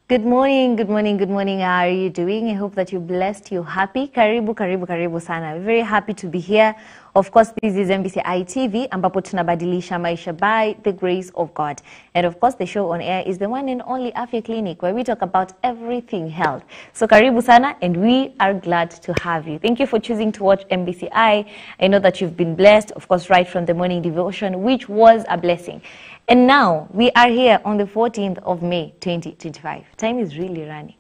Good morning, good morning, good morning. How are you doing? I hope that you're blessed, you're happy. Karibu sana. Very happy to be here. Of course, this is MBCI TV, ambapo tunabadilisha maisha by the grace of God. And of course, the show on air is the one and only Afya Clinic, where we talk about everything health. So karibu sana, and we are glad to have you. Thank you for choosing to watch MBCI. I know that you've been blessed, of course, right from the morning devotion, which was a blessing. And now, we are here on the 14th of May, 2025. Time is really running.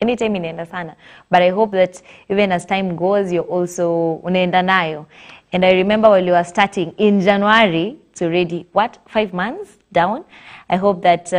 Anytime inaenda sana. But I hope that even as time goes, you're also unaenda nayo. And I remember while you were starting in January, it's already, 5 months down. I hope that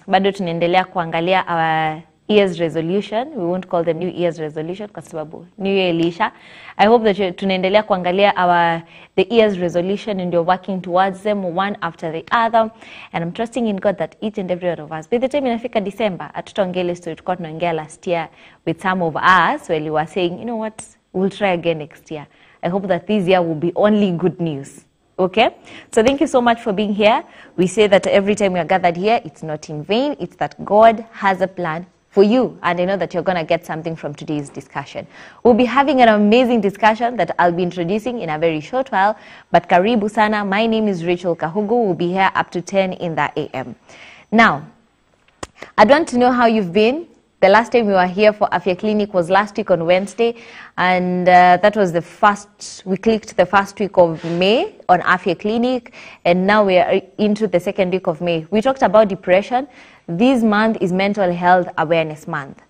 bado tunaendelea kuangalia our year's resolution. We won't call them new year's resolution kwa sababu new year ilisha. I hope that tunaendelea kuangalia the year's resolution and you're working towards them one after the other. And I'm trusting in God that each and every one of us, by the time inafika December, atutaongele story tulikuwa tunaongea last year with some of us where you were saying, you know what, we'll try again next year. I hope that this year will be only good news. Okay, so thank you so much for being here. We say that every time we are gathered here, it's not in vain. It's that God has a plan for you, and I know that you're going to get something from today's discussion. We'll be having an amazing discussion that I'll be introducing in a very short while, but karibu sana. My name is Rachel Kahugu. We'll be here up to 10 in the AM. Now, I'd want to know how you've been. The last time we were here for Afya Clinic was last week on Wednesday, and that was we clicked the first week of May on Afya Clinic, and now we are into the second week of May. We talked about depression. This month is Mental Health Awareness Month.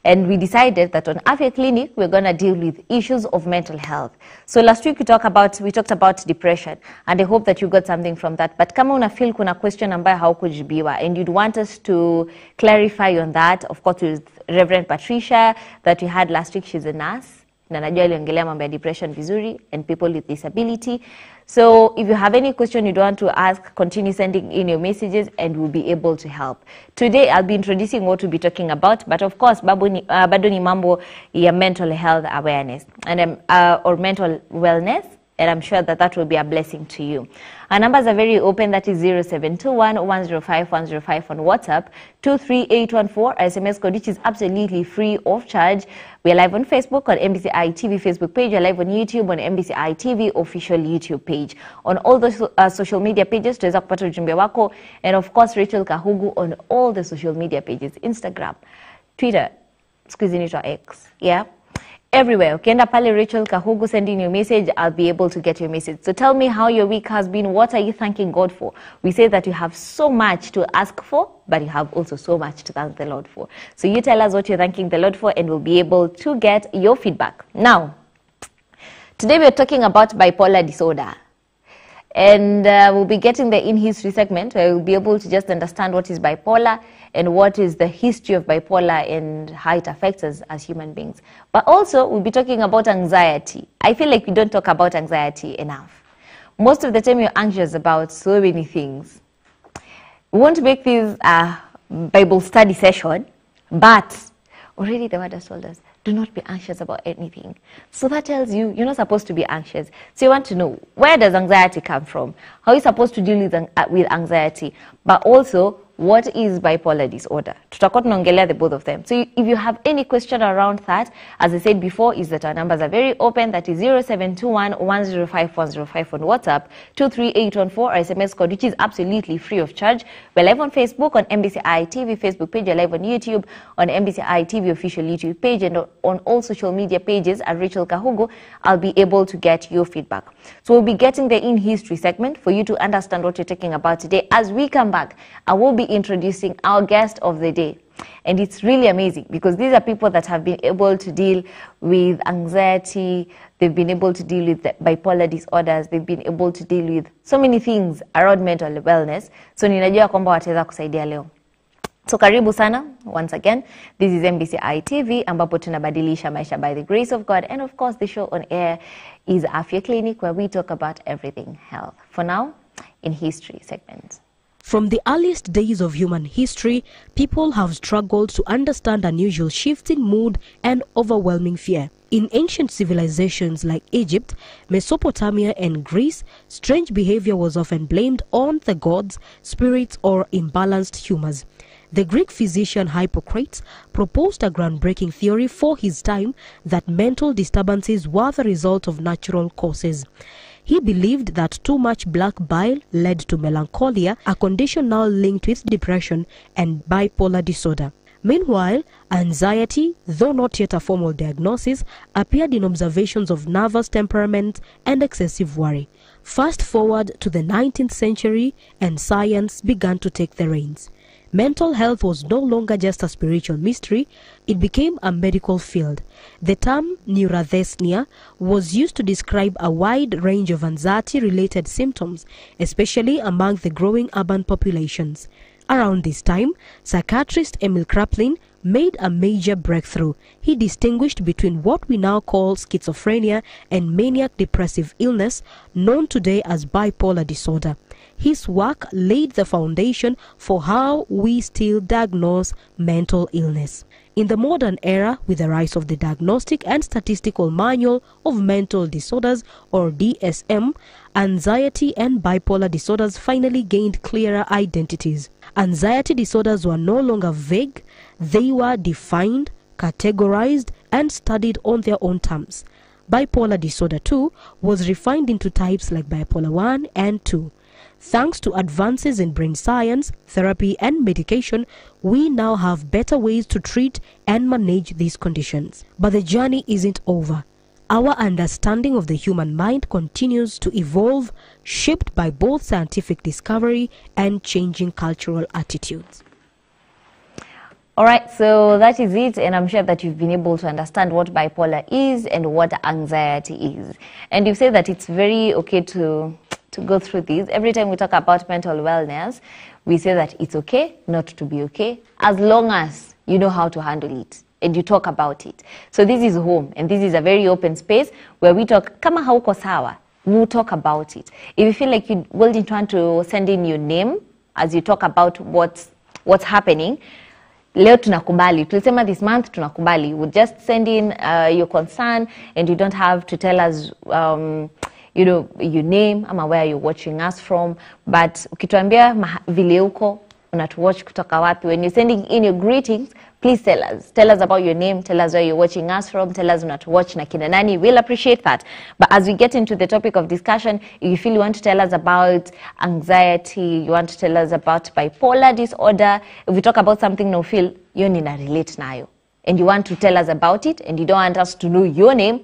And we decided that on Afya Clinic, we're going to deal with issues of mental health. So last week we talked about depression, and I hope that you got something from that. But kama una feel kuna question ambayo haukujibiwa and you'd want us to clarify on that, of course with Reverend Patricia that we had last week. She's a nurse. Na najua aliongelea mambo ya depression vizuri and people with disability. So if you have any question you'd want to ask, continue sending in your messages and we'll be able to help. Today I'll be introducing what we'll be talking about, but of course bado ni mambo ya mental health awareness and or mental wellness, and I'm sure that will be a blessing to you. Our numbers are very open. That is 0721 105 105 on WhatsApp, 23814 SMS code, which is absolutely free of charge. We are live on Facebook on MBCI TV Facebook page. We are live on YouTube on MBCI TV official YouTube page. On all the social media pages, tuweza kupata ujumbe wako. And of course, Rachel Kahugu on all the social media pages, Instagram, Twitter, squeezing it or X, yeah. Everywhere. Ukienda pale Rachel Kahugu, send in your message, I'll be able to get your message. So tell me how your week has been. What are you thanking God for? We say that you have so much to ask for, but you have also so much to thank the Lord for. So you tell us what you're thanking the Lord for and we'll be able to get your feedback. Now, today we're talking about bipolar disorder. And we'll be getting the in history segment where we'll be able to just understand what is bipolar and what is the history of bipolar and how it affects us as human beings. But also, we'll be talking about anxiety. I feel like we don't talk about anxiety enough. Most of the time, you're anxious about so many things. We won't make this a Bible study session, but already the word has told us, do not be anxious about anything. So that tells you, you're not supposed to be anxious. So you want to know, where does anxiety come from? How are you supposed to deal with anxiety? But also, what is bipolar disorder? Tutakuwa tunaongelea the both of them. So if you have any question around that, as I said before, is that our numbers are very open. That is 0721 105 105 on WhatsApp, 23814 SMS code, which is absolutely free of charge. We're live on Facebook on MBCI TV Facebook page. We're live on YouTube on MBCI TV official YouTube page, and on all social media pages at Rachel Kahugu. I'll be able to get your feedback. So we'll be getting the in history segment for you to understand what we're talking about today. As we come back, I will be introducing our guest of the day. And it's really amazing because these are people that have been able to deal with anxiety, they've been able to deal with the bipolar disorders, they've been able to deal with so many things around mental wellness. So ninajua kwamba wataweza kusaidia leo. So karibu sana once again. This is MBCI TV ambapo tunabadilisha maisha by the grace of God, and of course the show on air is Afya Clinic where we talk about everything health. For now, in history segment. From the earliest days of human history, people have struggled to understand unusual shifts in mood and overwhelming fear. In ancient civilizations like Egypt, Mesopotamia, and Greece, strange behavior was often blamed on the gods, spirits, or imbalanced humors. The Greek physician Hippocrates proposed a groundbreaking theory for his time that mental disturbances were the result of natural causes. He believed that too much black bile led to melancholia, a condition now linked with depression and bipolar disorder. Meanwhile, anxiety, though not yet a formal diagnosis, appeared in observations of nervous temperament and excessive worry. Fast forward to the 19th century and science began to take the reins. Mental health was no longer just a spiritual mystery, it became a medical field. The term neurasthenia was used to describe a wide range of anxiety-related symptoms, especially among the growing urban populations. Around this time, psychiatrist Emil Kraepelin made a major breakthrough. He distinguished between what we now call schizophrenia and maniac depressive illness, known today as bipolar disorder. His work laid the foundation for how we still diagnose mental illness. In the modern era, with the rise of the Diagnostic and Statistical Manual of Mental Disorders, or DSM, anxiety and bipolar disorders finally gained clearer identities. Anxiety disorders were no longer vague, they were defined, categorized, and studied on their own terms. Bipolar disorder, too, was refined into types like bipolar 1 and 2. Thanks to advances in brain science, therapy, and medication, we now have better ways to treat and manage these conditions. But the journey isn't over. Our understanding of the human mind continues to evolve, shaped by both scientific discovery and changing cultural attitudes. All right, so that is it, and I'm sure that you've been able to understand what bipolar is and what anxiety is. And you say that it's very okay to go through these. Every time we talk about mental wellness, we say that it's okay not to be okay, as long as you know how to handle it and you talk about it. So this is home, and this is a very open space where we talk, kama hauko sawa, we'll talk about it. If you feel like you wouldn't want to send in your name as you talk about what's happening, leo tunakubali. Tulisema this month tunakubali. You would just send in your concern, and you don't have to tell us you know, your name ama where you're watching us from. But ukituambia vile uko unatuwatch kutoka wapi, when you're sending in your greetings, please tell us. Tell us about your name, tell us where you're watching us from, tell us unatuwatch na kina nani. We'll appreciate that. But as we get into the topic of discussion, if you feel you want to tell us about anxiety, you want to tell us about bipolar disorder, if we talk about something no feel you nina relate nayo, and you want to tell us about it, and you don't want us to know your name,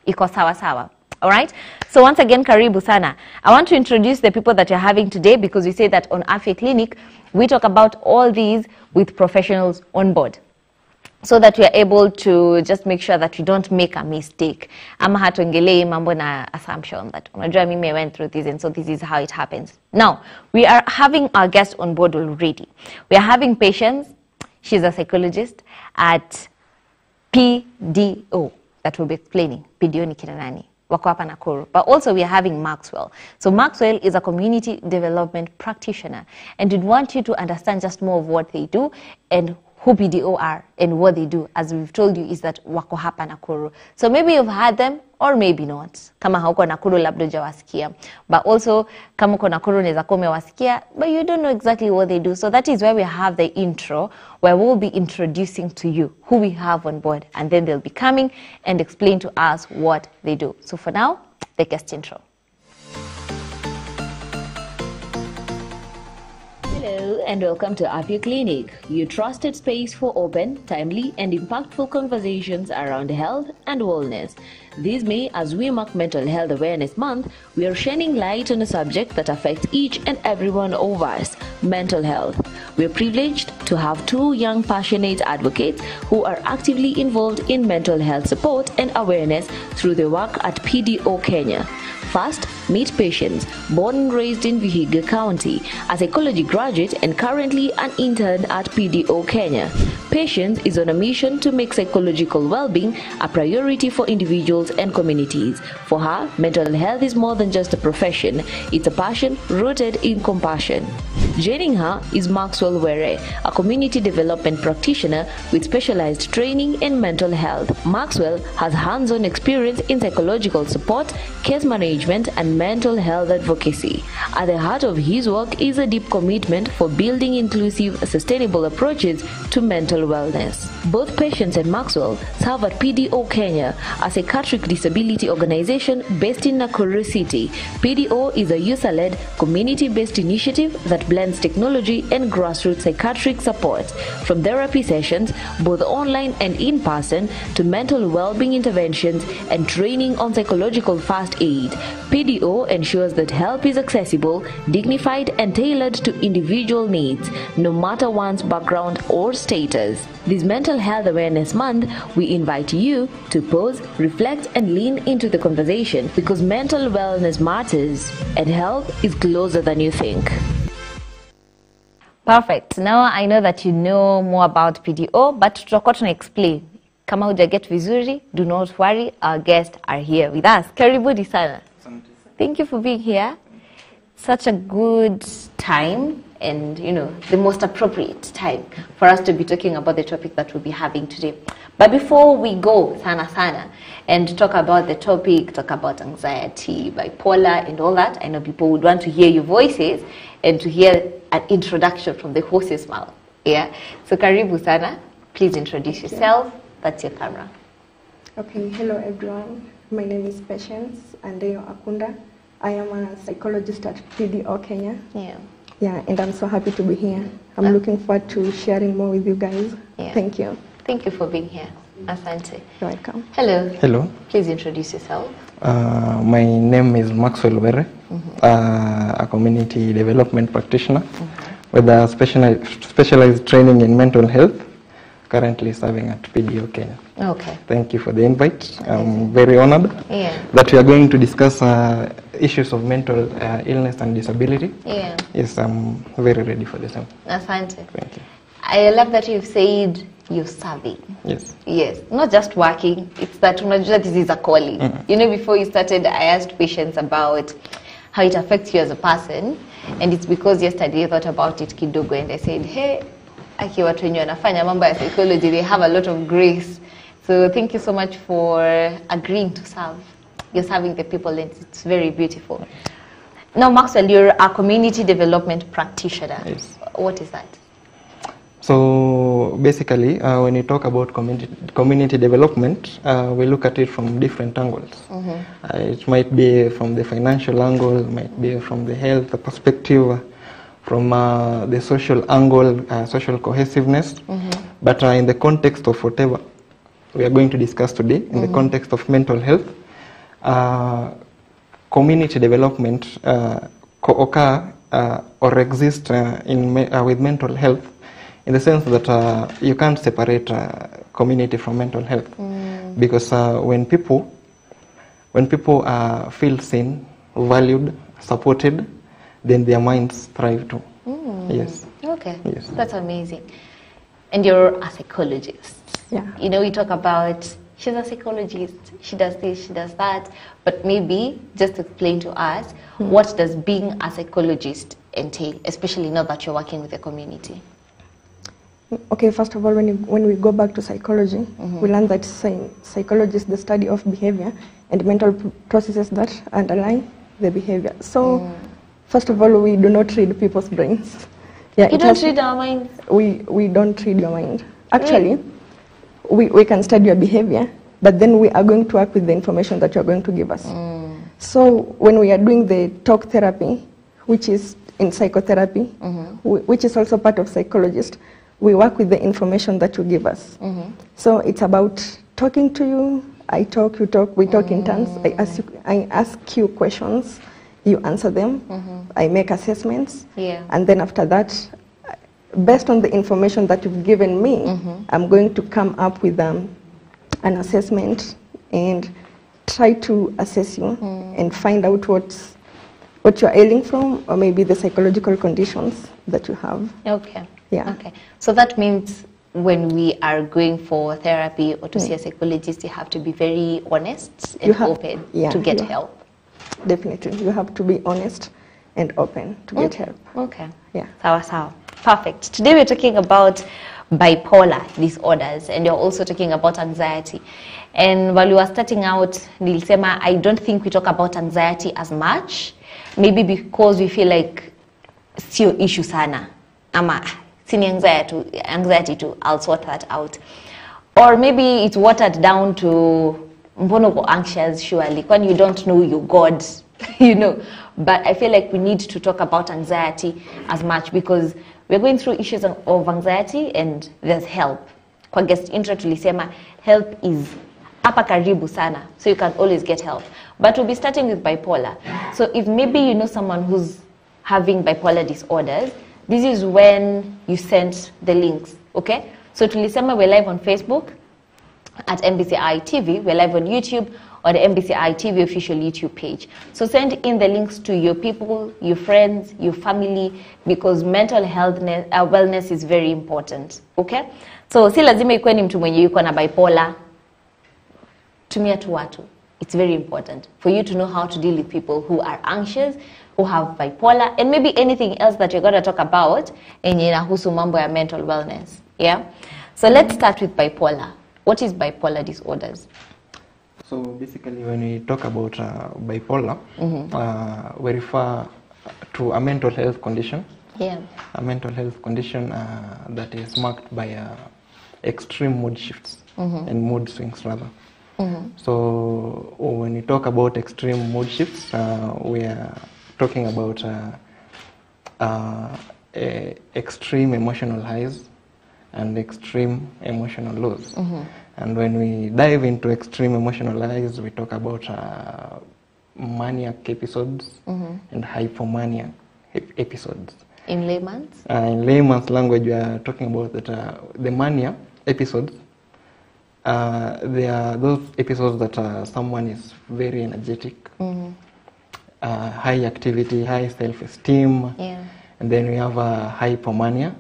iko sawa sawa. All right. So once again, karibu sana. I want to introduce the people that you're having today, because we say that on Afya Clinic, we talk about all these with professionals on board, so that we are able to just make sure that you don't make a mistake. Ama hatuongelei mambo na assumption that unajua mimi went through this and so this is how it happens. Now, we are having our guest on board already. We are having Patience. She's a psychologist at PDO that will be explaining. PDO ni kina nani? Wako hapa Nakuru. But also we are having Maxwell. So Maxwell is a community development practitioner, and we want you to understand just more of what they do and who PDO are and what they do. As we've told you, is that wako hapa Nakuru. So maybe you've heard them or maybe not. Kama hauko Nakuru labda hujawasikia. But also kama uko Nakuru unaweza kuwa umewasikia, but you don't know exactly what they do. So that is where we have the intro, where we'll be introducing to you who we have on board, and then they'll be coming and explain to us what they do. So for now, the guest intro. Hello and welcome to Afya Clinic, your trusted space for open, timely and impactful conversations around health and wellness. This May, as we mark Mental Health Awareness Month, we are shining light on a subject that affects each and every one of us, mental health. We are privileged to have two young passionate advocates who are actively involved in mental health support and awareness through their work at PDO Kenya. First, meet Patience, born and raised in Vihiga County, a psychology graduate and currently an intern at PDO Kenya. Patience is on a mission to make psychological well-being a priority for individuals and communities. For her, mental health is more than just a profession, it's a passion rooted in compassion. Joining her is Maxwell Were, a community development practitioner with specialized training in mental health. Maxwell has hands-on experience in psychological support, case management, and mental health advocacy. At the heart of his work is a deep commitment for building inclusive, sustainable approaches to mental wellness. Both patients and Maxwell serve at PDO Kenya, a psychiatric disability organization based in Nakuru City. PDO is a user-led, community-based initiative that blends technology and grassroots psychiatric support, from therapy sessions, both online and in person, to mental well-being interventions and training on psychological first aid. PDO ensures that help is accessible, dignified, and tailored to individual needs, no matter one's background or status. This Mental Health Awareness Month, we invite you to pause, reflect, and lean into the conversation, because mental wellness matters and health is closer than you think. Perfect. Now I know that you know more about PDO, but tutakuwa tuna explain. Kama hujaget vizuri, do not worry, our guests are here with us. Karibuni sana. Thank you for being here. Such a good time and, you know, the most appropriate time for us to be talking about the topic that we'll be having today. But before we go sana and talk about the topic, talk about anxiety, bipolar and all that, I know people would want to hear your voices and to hear an introduction from the horse's mouth. Yeah. So karibu sana. Please introduce yourself. That's your camera. Okay, hello everyone. My name is Patience Andeyo Akunda. I am a psychologist at PDO Kenya. Yeah. Yeah, and I'm so happy to be here. I'm looking forward to sharing more with you guys. Yeah. Thank you. Thank you for being here. Asante. You're welcome. Hello. Hello. Please introduce yourself. My name is Maxwell Were, a community development practitioner with a specialized training in mental health, currently serving at PDO Kenya. Okay. Thank you for the invite. I'm very honored that we are going to discuss issues of mental illness and disability. Yeah. Yes, I'm very ready for the same. Asante. Thank you. I love that you've said you're serving. Yes. Yes. Not just working. It's that unajua this is a calling. You know, before you started, I asked patients about how it affects you as a person. And it's because yesterday I thought about it kidogo and I said, hey, aki watu wenye wanafanya mambo ya psychology, they have a lot of grace. So thank you so much for agreeing to serve. You're serving the people and it's very beautiful. Now, Maxwell, you're a community development practitioner. Yes. What is that? So basically, when you talk about community development, we look at it from different angles. It might be from the financial angle, it might be from the health perspective, from the social angle, social cohesiveness. But in the context of whatever we are going to discuss today, in the context of mental health, community development occur or exist with mental health, in the sense that you can't separate community from mental health, because when people feel seen, valued, supported, then their minds thrive too. Yes. Okay. Yes. That's amazing. And you're a psychologist. Yeah. You know, we talk about she's a psychologist, she does this, she does that, but maybe just explain to us what does being a psychologist entail, especially now that you're working with the community. Okay, first of all, when we go back to psychology, we learn that psychology is the study of behavior and mental processes that underlie the behavior. So, first of all, we do not read people's brains. Yeah, You don't read our minds? We don't read your mind. Actually, we can study your behavior, but then we are going to work with the information that you're going to give us. So when we are doing the talk therapy, which is in psychotherapy, which is also part of psychologist, we work with the information that you give us. So it's about talking to you, I talk, you talk, we talk in turns, I ask you questions, you answer them, I make assessments, and then after that, based on the information that you've given me, I'm going to come up with an assessment and try to assess you and find out what you're ailing from, or maybe the psychological conditions that you have. Okay. Yeah. Okay. So that means when we are going for therapy or to see a psychologist, you have to be very honest and open to get help. Definitely. You have to be honest and open to get help. Okay. Yeah. Sawa. Perfect. Today we're talking about bipolar disorders, and you're also talking about anxiety. And while we were starting out, nilisema I don't think we talk about anxiety as much, maybe because we feel like sio issue sana, ama sini anxiety too, I'll sort that out. Or maybe it's watered down to mbono uko anxious, surely when you don't know your God, you know. But I feel like we need to talk about anxiety as much because we're going through issues of anxiety and there's help. Kwa guest intro tulisema help is hapa karibu sana, so you can always get help. But we'll be starting with bipolar. So if maybe you know someone who's having bipolar disorders, this is when you send the links, okay? So tulisema we're live on Facebook at MBCI TV, we're live on YouTube or the MBCI TV official YouTube page. So send in the links to your people, your friends, your family, because mental health wellness is very important, okay? So si lazima ikuwe ni mtu mwenye yuko na bipolar, tumia tu watu. It's very important for you to know how to deal with people who are anxious, who have bipolar, and maybe anything else that you're going to talk about yenye inahusu mambo ya mental wellness, yeah? So let's start with bipolar. What is bipolar disorders? So basically, when we talk about bipolar, we refer to a mental health condition. Yeah. A mental health condition that is marked by extreme mood shifts and mood swings, rather. So when we talk about extreme mood shifts, we are talking about extreme emotional highs and extreme emotional lows. And when we dive into extreme emotional highs, we talk about maniac episodes and hypomanic episodes. In layman's? In layman's language, we are talking about that the mania episodes. They are those episodes that someone is very energetic, high activity, high self-esteem. Yeah. And then we have hypomania.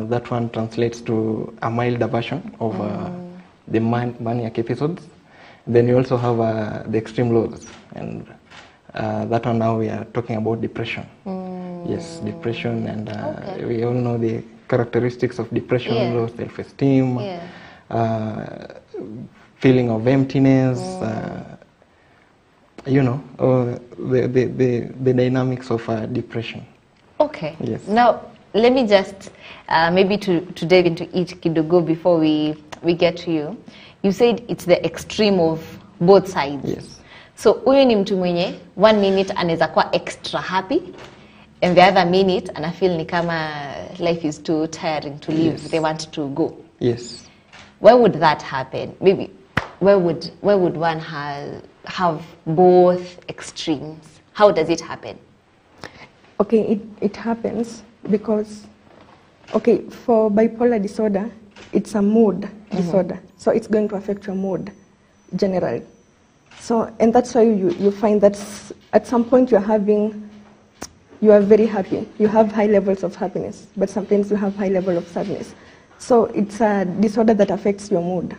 That one translates to a milder version of the maniac episodes. Then we also have the extreme lows, and that one now we are talking about depression. Yes, depression, and we all know the characteristics of depression: low self-esteem, feeling of emptiness. You know, the dynamics of depression. Okay. Yes. Now, let me just maybe to dive into each kidogo before we get to you. You said it's the extreme of both sides. Yes. So huyu ni mtu mwenye 1 minute anaweza kuwa extra happy and the other minute ana feel ni kama life is too tiring to live. Yes. They want to go. Yes. Why would that happen? Maybe where would one have both extremes? How does it happen? Okay, it happens because, okay, for bipolar disorder, it's a mood disorder. So it's going to affect your mood generally. So, and that's why you find that at some point you are very happy. You have high levels of happiness, but sometimes you have high level of sadness. So it's a disorder that affects your mood.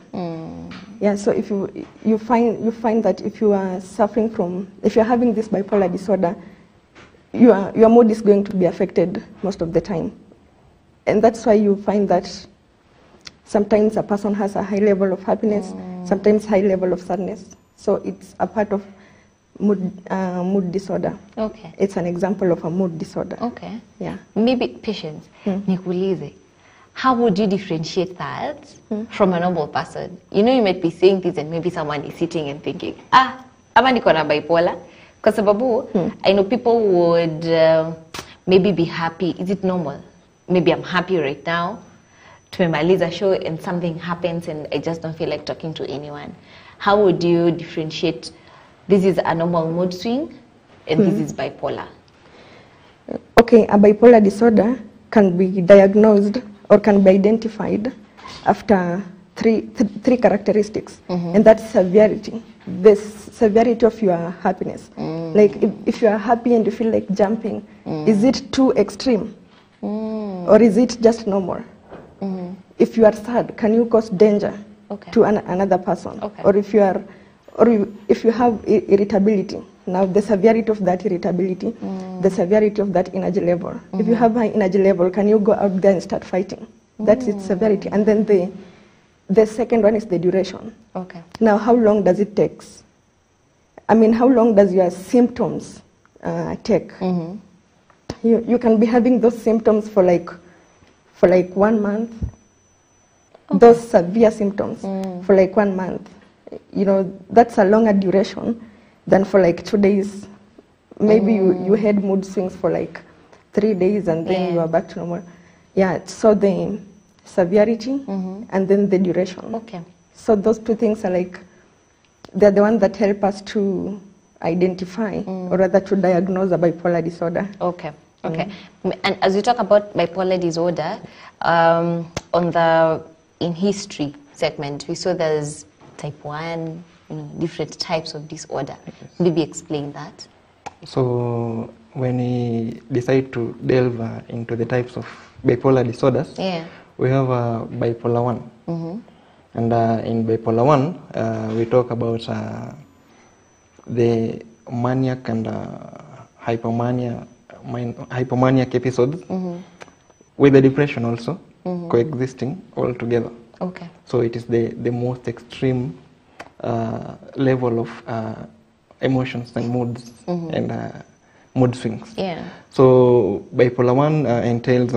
Yeah, so if you find that if you are suffering from, if you're having this bipolar disorder, your mood is going to be affected most of the time. And that's why you find that sometimes a person has a high level of happiness, sometimes high level of sadness. So it's a part of mood disorder. Okay. It's an example of a mood disorder. Okay. Yeah. Maybe patience. Nikuulize, how would you differentiate that from a normal person? You know, you might be saying this and maybe someone is sitting and thinking, ama niko na bipolar. Kwa sababu, I know people would maybe be happy. Is it normal? Maybe I'm happy right now. Tumemaliza show and something happens and I just don't feel like talking to anyone. How would you differentiate this is a normal mood swing and this is bipolar? Okay, a bipolar disorder can be diagnosed or can be identified after three characteristics, and that's severity. The severity of your happiness. Like if you are happy and you feel like jumping, is it too extreme? Or is it just normal? If you are sad, can you cause danger to another person? Or if you have irritability, Now the severity of that irritability, the severity of that energy level. If you have high energy level, can you go out there and start fighting? That's its severity. And then the second one is the duration. Okay. Now, how long does it take? I mean, how long does your symptoms take? You can be having those symptoms for like 1 month. Okay. Those severe symptoms for like 1 month. You know, that's a longer duration than for like 2 days. Maybe you had mood swings for like 3 days and then you are back to normal. Yeah, so the severity and then the duration. Okay. So those two things are like, they're the ones that help us to identify or rather to diagnose a bipolar disorder. Okay. Okay. And as you talk about bipolar disorder, in history segment, we saw there's type 1, different types of disorder. Yes. Maybe explain that. So when we decide to delve into the types of bipolar disorders, we have bipolar 1. And in bipolar 1, we talk about the maniac and hypomanic episodes with the depression also coexisting all together. Okay. So it is the most extreme level of emotions and moods and mood swings. Yeah. So bipolar 1 entails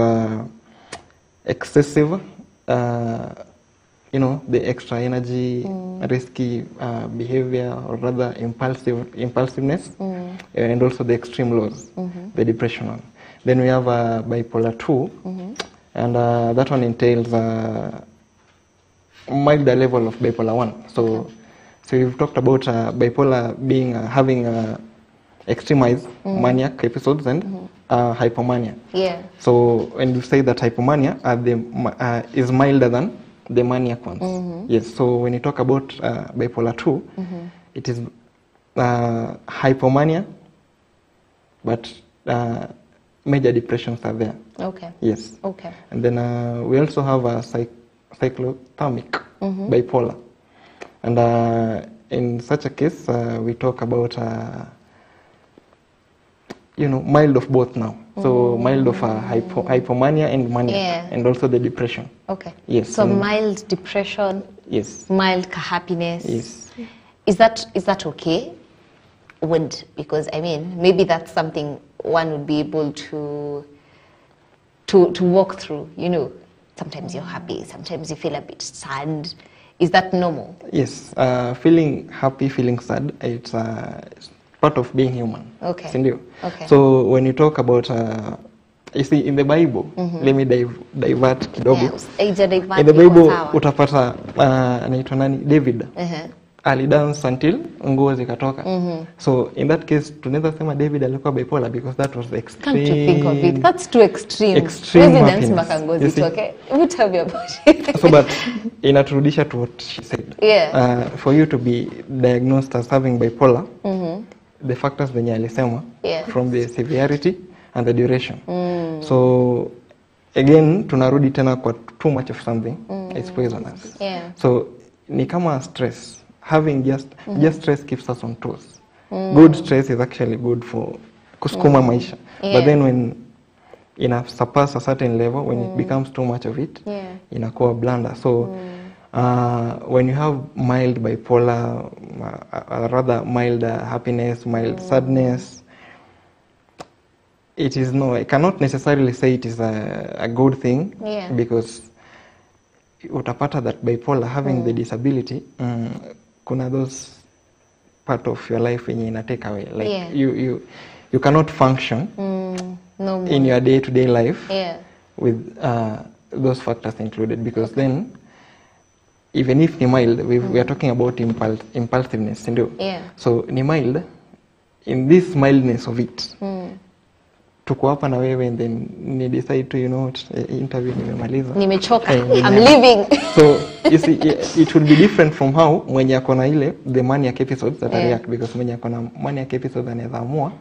excessive, the extra energy, risky behavior, or rather impulsiveness, and also the extreme lows, the depression one. Then we have bipolar 2, and that one entails milder level of bipolar 1. So we've talked about bipolar being having extremized maniac episodes and hypomania. Yeah. So when you say that hypomania is milder than the maniac ones. Yes. So when you talk about bipolar 2, it is hypomania, but major depressions are there. Okay. Yes. Okay. And then we also have a cyclothermic bipolar. And in such a case, we talk about, mild of both now. So mild of hypomania and mania, and also the depression. Okay. Yes. So mild depression. Yes. Mild happiness. Yes. Is that okay? Because I mean, maybe that's something one would be able to walk through. Sometimes you're happy, sometimes you feel a bit sad. Is that normal? Yes. Feeling happy, feeling sad, it's part of being human. Okay. Okay. So when you talk about, you see, in the Bible, let me divert kidogo. In the Bible, utapata anaitwa nani? David. Alidance until nguo zikatoka. So in that case, tunaweza sema David alikuwa bipolar because that was extreme. Can't you think of it? That's too extreme. Extreme Residence mpaka ngozi zitoke. What tell me about it? So but inaturudisha to what she said. Yeah. For you to be diagnosed as having bipolar, the factors zenye alisema, from the severity and the duration. So again, tunarudi tena kwa too much of something, it's poisonous. Yeah. So ni kama stress. Having just stress keeps us on toes. Good stress is actually good for kusukuma maisha. But then when surpass a certain level, when it becomes too much of it, inakuwa blunder. So when you have mild bipolar, rather mild happiness, mild sadness, it is I cannot necessarily say it is a good thing, because utapata that bipolar, having the disability, kuna those part of your life yenye ina take away, like you cannot function in your day-to-day life with those factors included, because then even if ni mild, we are talking about impulsiveness, so ni mild, in this mildness of it, tuko hapa na wewe and then ni decide to interview nimemaliza, nimechoka, I'm leaving. So you see, it will be different from how mwenye akona ile the maniac episodes that react, because mwenye akona maniac episodes anaweza amua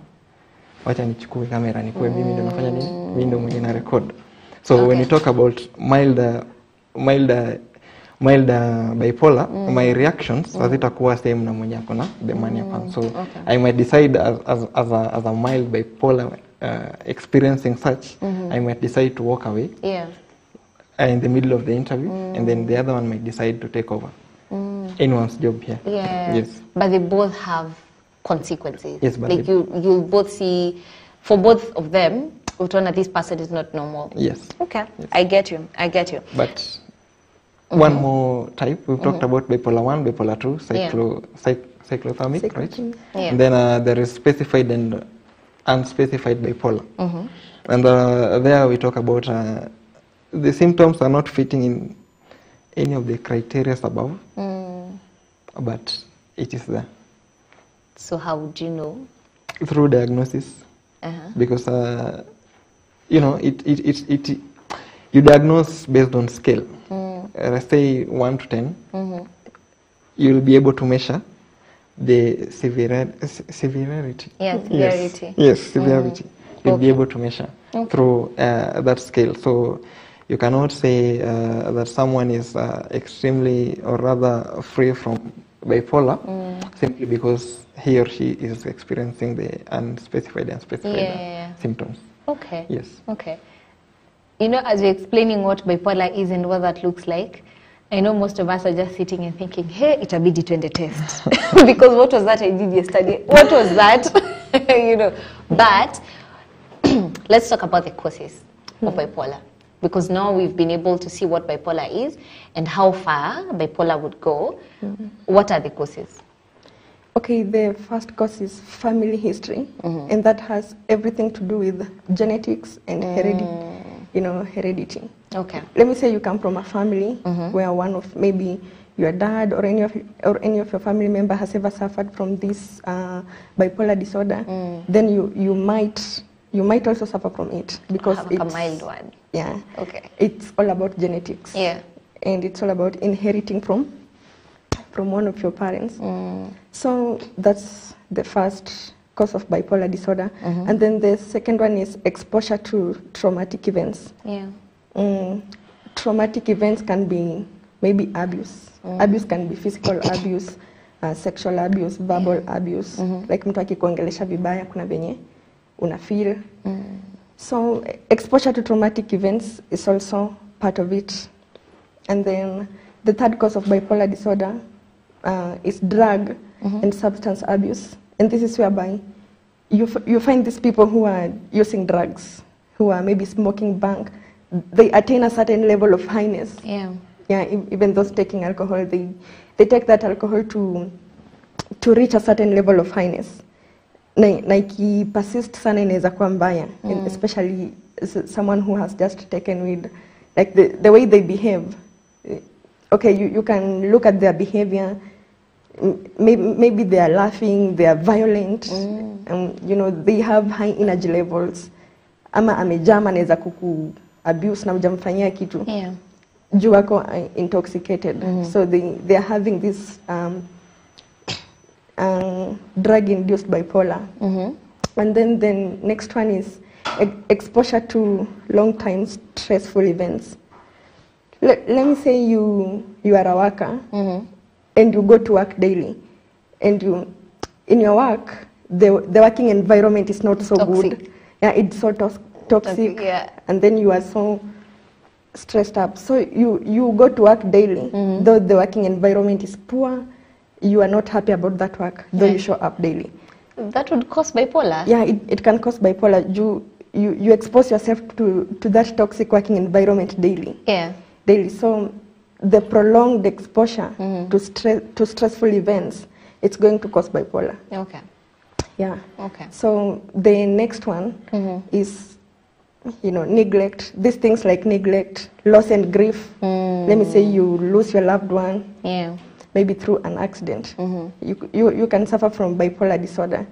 wacha nichukue kamera nikuwe mimi ndio nafanya nini, mimi ndio mwenye na record. So when you talk about mild mild bipolar, my reactions hazitakuwa same na mwenye akona the manic one. So I might decide as a mild bipolar experiencing such, I might decide to walk away in the middle of the interview, and then the other one might decide to take over anyone's job here. Yes. But they both have consequences. Yes, but like you'll both see, for both of them, utaona this person is not normal. Yes. Okay. Yes. I get you. But one more type, we've talked about bipolar 1, bipolar 2, cyclothermic, right? Yeah. And then there is specified and unspecified bipolar. And there we talk about the symptoms are not fitting in any of the criteria above, but it is there. So how would you know? Through diagnosis, because you know you diagnose based on scale. Let's say 1 to 10, you'll be able to measure the severity. Yeah, severity. Yes, severity. You'll be able to measure through that scale. So you cannot say that someone is extremely or rather free from bipolar simply because he or she is experiencing the unspecified and specified symptoms. Okay. Yes. Okay. You know, as you're explaining what bipolar is and what that looks like, I know most of us are just sitting and thinking, hey, itabidi twende test. Because what was that I did yesterday? What was that? You know. But let's talk about the causes of bipolar. Because now we've been able to see what bipolar is and how far bipolar would go. What are the causes? Okay, the first cause is family history, and that has everything to do with genetics and heredity. Okay. Let me say you come from a family where one of maybe your dad or any of your family member has ever suffered from this bipolar disorder. Then you might also suffer from it because it's a mild one. Yeah. Okay. It's all about genetics. Yeah. And it's all about inheriting from one of your parents. So that's the first cause of bipolar disorder. And then the second one is exposure to traumatic events. Yeah. Traumatic events can be maybe abuse. Abuse can be physical abuse, sexual abuse, verbal abuse. Like mtu akikuongelesha vibaya kuna venye una feel. So exposure to traumatic events is also part of it. And then the third cause of bipolar disorder is drug and substance abuse. And this is whereby you find these people who are using drugs, who are maybe smoking bunk, they attain a certain level of highness. Yeah. Yeah, even those taking alcohol, they take that alcohol to reach a certain level of highness. Na persist sana inaweza kuwa mbaya, especially someone who has just taken weed. Like the way they behave. Okay, you can look at their behavior. Maybe they are laughing, they are violent, you know, they have high energy levels. Ama amejama anaweza kuku abuse na hujamfanyia kitu. Yeah. Juu wako intoxicated. So they are having this drug-induced bipolar. And then the next one is exposure to long-time stressful events. Let me say you are a worker and you go to work daily, and in your work the working environment is not so good. Yeah, it's so toxic. Yeah. And then you are so stressed up. So you go to work daily, though the working environment is poor. You are not happy about that work, though you show up daily. That would cause bipolar? Yeah, it can cause bipolar. You expose yourself to that toxic working environment daily. Yeah. Daily. So the prolonged exposure to stressful events, it's going to cause bipolar. Okay. Yeah. Okay. So the next one is, neglect. These things like neglect, loss and grief. Let me say you lose your loved one. Yeah. Maybe through an accident. You can suffer from bipolar disorder.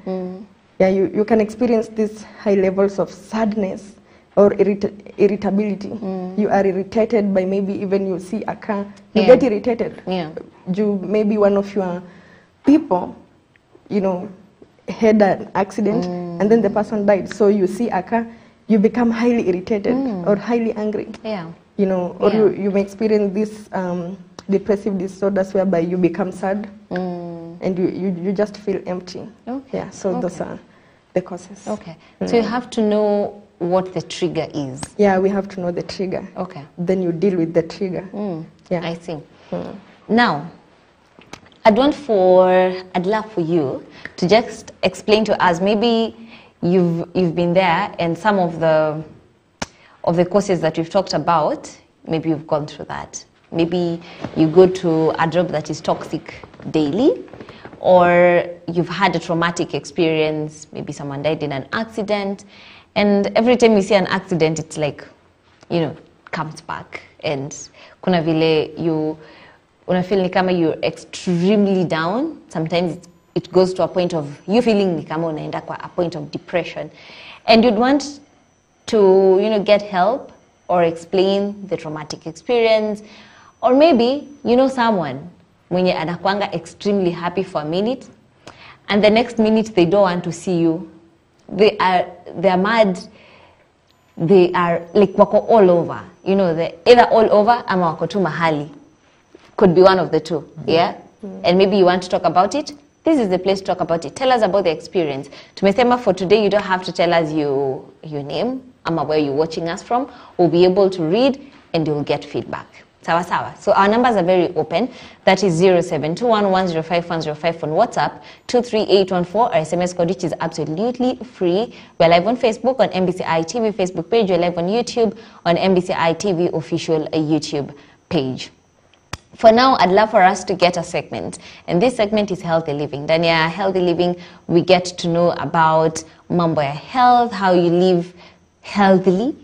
Yeah, you can experience these high levels of sadness or irritability. You are irritated by maybe even you see a car. You get irritated. Yeah. Maybe one of your people, had an accident and then the person died. So you see a car, you become highly irritated or highly angry. Yeah. Or you may experience this depressive disorders whereby you become sad and you just feel empty. Okay. Yeah, so those are the causes. Okay. So you have to know what the trigger is. Yeah, we have to know the trigger. Okay. Then you deal with the trigger. Yeah. I see. Now, I'd love for you to just explain to us, maybe you've been there and some of the courses that we've talked about, maybe you've gone through that. Maybe you go to a job that is toxic daily, or you've had a traumatic experience, maybe someone died in an accident, and every time you see an accident, it's like, comes back, and kuna vile unafeel ni kama you're extremely down. Sometimes it goes to a point of you feeling ni kama unaenda kwa a point of depression, and you'd want to get help or explain the traumatic experience, or maybe someone mwenye anakuanga extremely happy for a minute, and the next minute they don't want to see you. They are mad. They are like wako all over. They're either all over ama wako tu mahali. Could be one of the two. Yeah? And maybe you want to talk about it. This is the place to talk about it. Tell us about the experience. Tumesema for today, you don't have to tell us your name ama where you're watching us from. We'll be able to read and you'll get feedback. Sawa sawa. So our numbers are very open. That is 0721105105 on WhatsApp, 23814, our SMS code, which is absolutely free. We're live on Facebook on MBCI TV Facebook page. We're live on YouTube on MBCI TV official YouTube page. For now, I'd love for us to get a segment, and this segment is Healthy Living. Ndani ya Healthy Living, we get to know about mambo ya health, how you live healthily,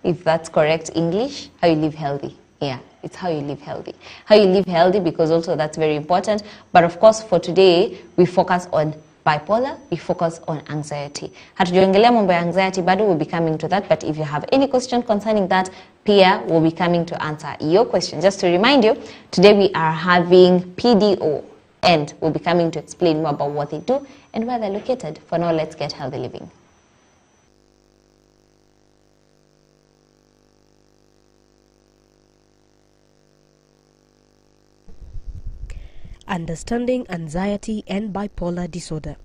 if that's correct English, how you live healthy. Yeah, it's how you live healthy. How you live healthy, because also that's very important. But of course, for today, we focus on bipolar, we focus on anxiety. Hatujaongelea mambo ya anxiety, but we'll be coming to that. But if you have any question concerning that, Pia will be coming to answer your question. Just to remind you, today we are having PDO, and we'll be coming to explain more about what they do and where they're located. For now, let's get healthy living. Understanding anxiety and bipolar disorder.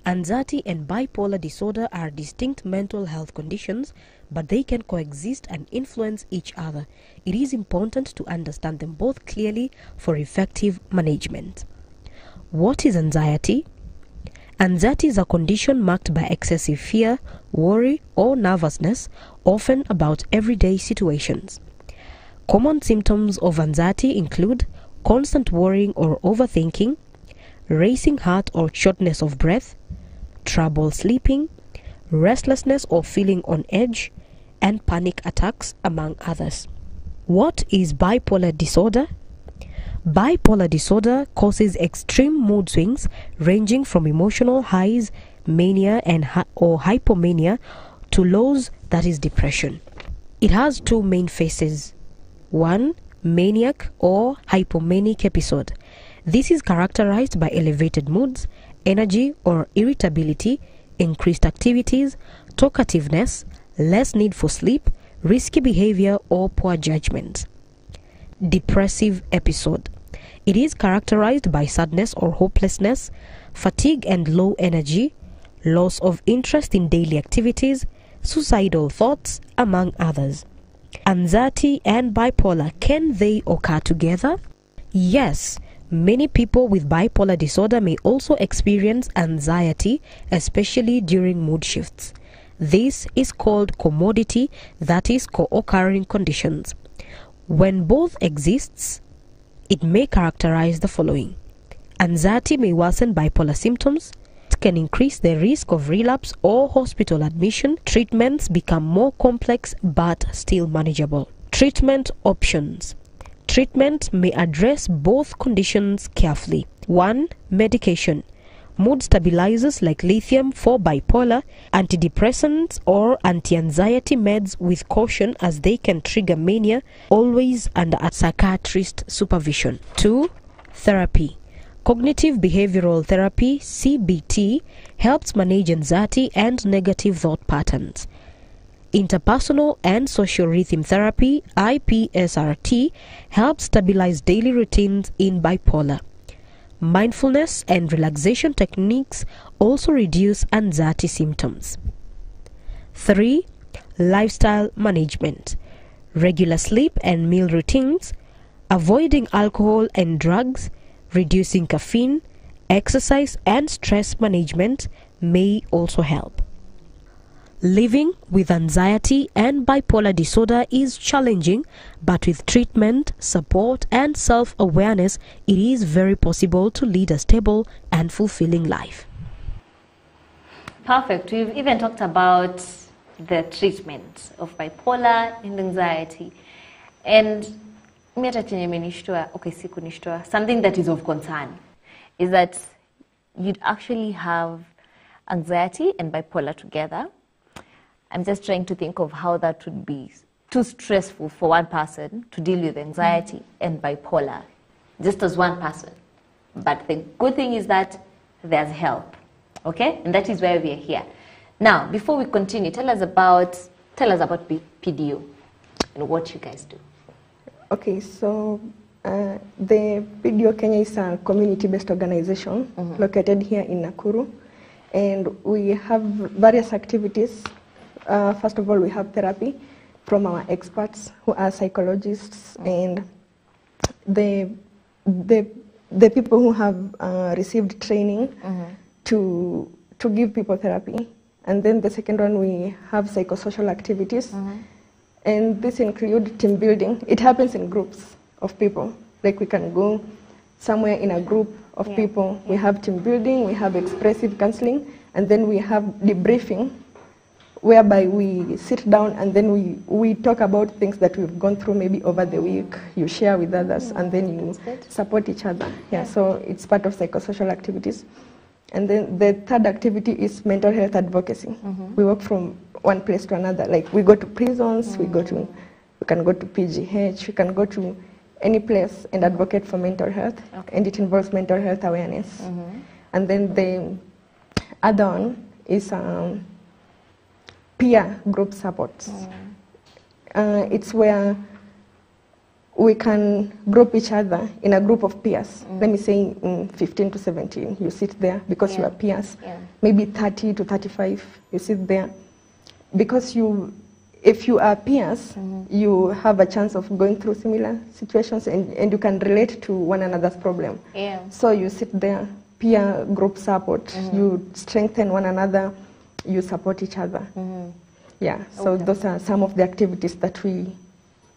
Anxiety and bipolar disorder are distinct mental health conditions, but they can coexist and influence each other. It is important to understand them both clearly for effective management. What is anxiety? Anxiety is a condition marked by excessive fear, worry, or nervousness, often about everyday situations. Common symptoms of anxiety include constant worrying or overthinking, racing heart or shortness of breath, trouble sleeping, restlessness or feeling on edge, and panic attacks, among others. What is bipolar disorder? Bipolar disorder causes extreme mood swings ranging from emotional highs, mania or hypomania, to lows, that is depression. It has two main phases. 1. Maniac or hypomanic episode. This is characterized by elevated moods, energy or irritability, increased activities, talkativeness, less need for sleep, risky behavior, or poor judgment. Depressive episode. It is characterized by sadness or hopelessness, fatigue and low energy, loss of interest in daily activities, suicidal thoughts, among others. Anxiety and bipolar, can they occur together? Yes, many people with bipolar disorder may also experience anxiety, especially during mood shifts. This is called comorbidity, that is co-occurring conditions. When both exists, it may characterize the following. Anxiety may worsen bipolar symptoms. It can increase the risk of relapse or hospital admission. Treatments become more complex but still manageable. Treatment options. Treatment may address both conditions carefully. 1. Medication. Mood stabilizers like lithium for bipolar, antidepressants or anti-anxiety meds with caution, as they can trigger mania, always under a psychiatrist supervision. 2. Therapy. Cognitive behavioral therapy, CBT, helps manage anxiety and negative thought patterns. Interpersonal and social rhythm therapy, IPSRT, helps stabilize daily routines in bipolar. Mindfulness and relaxation techniques also reduce anxiety symptoms. 3. Lifestyle management. Regular sleep and meal routines, avoiding alcohol and drugs, reducing caffeine, exercise and stress management may also help. Living with anxiety and bipolar disorder is challenging, but with treatment, support, and self-awareness, it is very possible to lead a stable and fulfilling life. Perfect. We've even talked about the treatment of bipolar and anxiety. And something that is of concern is that you'd actually have anxiety and bipolar together. I'm just trying to think of how that would be too stressful for one person to deal with anxiety and bipolar, just as one person. But the good thing is that there's help, okay? And that is why we are here. Now, before we continue, tell us about PDO and what you guys do. Okay, so the PDO Kenya is a community-based organization located here in Nakuru, and we have various activities. First of all, we have therapy from our experts who are psychologists and the people who have received training to give people therapy. And then the second one, we have psychosocial activities. And this include team building. It happens in groups of people. Like we can go somewhere in a group of people. We have team building, we have expressive counseling, and then we have debriefing, whereby we sit down and then we talk about things that we've gone through maybe over the week. You share with others and then you support each other. Yeah, so it's part of psychosocial activities. And then the third activity is mental health advocacy. We work from one place to another. Like we go to prisons, we can go to PGH, we can go to any place and advocate for mental health. And it involves mental health awareness. And then the other one is peer group support. It's where we can group each other in a group of peers. Let me say 15 to 17, you sit there because you are peers. Maybe 30 to 35, you sit there. Because if you are peers, you have a chance of going through similar situations and you can relate to one another's problem. So you sit there, peer group support, you strengthen one another, you support each other. Yeah, so those are some of the activities that we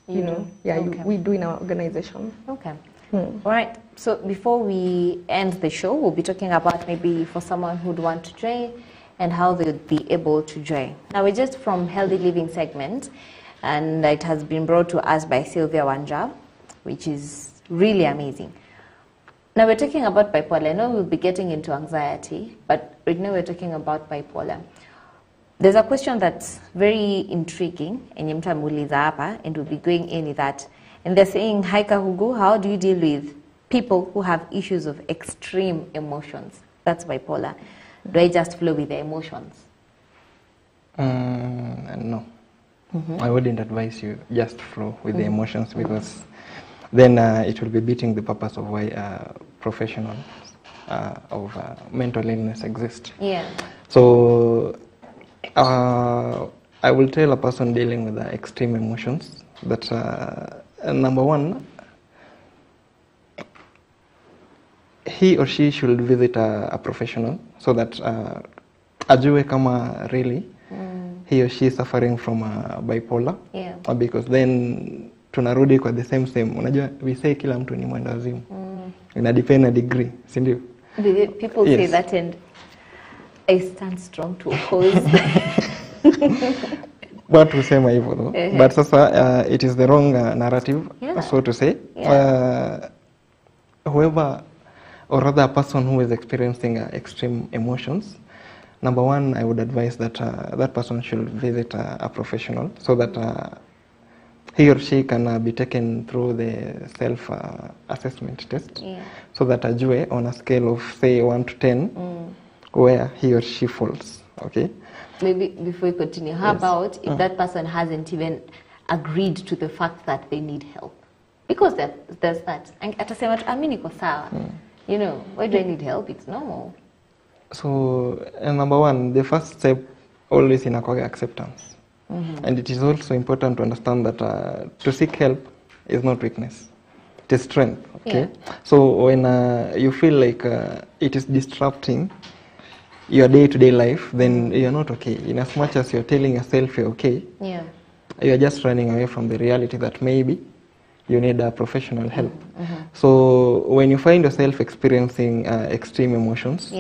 we do in our organization. Okay. All right. So before we end the show, we'll be talking about maybe for someone who'd want to join and how they'd be able to join. Now, we're just from Healthy Living segment, and it has been brought to us by Sylvia Wanja, which is really amazing. Now, we're talking about bipolar. I know we'll be getting into anxiety, but right now we're talking about bipolar. There's a question that's very intriguing, and we'll be going in with that. And they're saying, hi Kahugu, how do you deal with people who have issues of extreme emotions? That's bipolar. Do I just flow with the emotions? No. I wouldn't advise you just flow with the emotions, because then it will be beating the purpose of why professionals of mental illness exist. So I will tell a person dealing with extreme emotions that number one, he or she should visit a professional so that ajue kama really he or she is suffering from bipolar, because then tunarudi kwa the same. Unajua we say kila mtu ni mwenda wazimu. Ina depend na degree, si ndio? People say that, and I stand strong to oppose. But husema hivyo though. But sasa it is the wrong narrative, so to say. Whoever or rather a person who is experiencing extreme emotions, number one, I would advise that that person should visit a professional so that he or she can be taken through the self-assessment test, so that ajue on a scale of say 1 to 10 where he or she falls. Okay, maybe before we continue, how about if that person hasn't even agreed to the fact that they need help? Because there's that. Atasema tu, "Mimi niko sawa." You know, why do I need help? It's normal. So, number one, the first step always in acceptance. And it is also important to understand that to seek help is not weakness. It is strength. Okay. Yeah. So when you feel like it is disrupting your day-to-day life, then you're not okay. In as much as you're telling yourself you're okay, you're just running away from the reality that maybe you need professional help. So when you find yourself experiencing extreme emotions,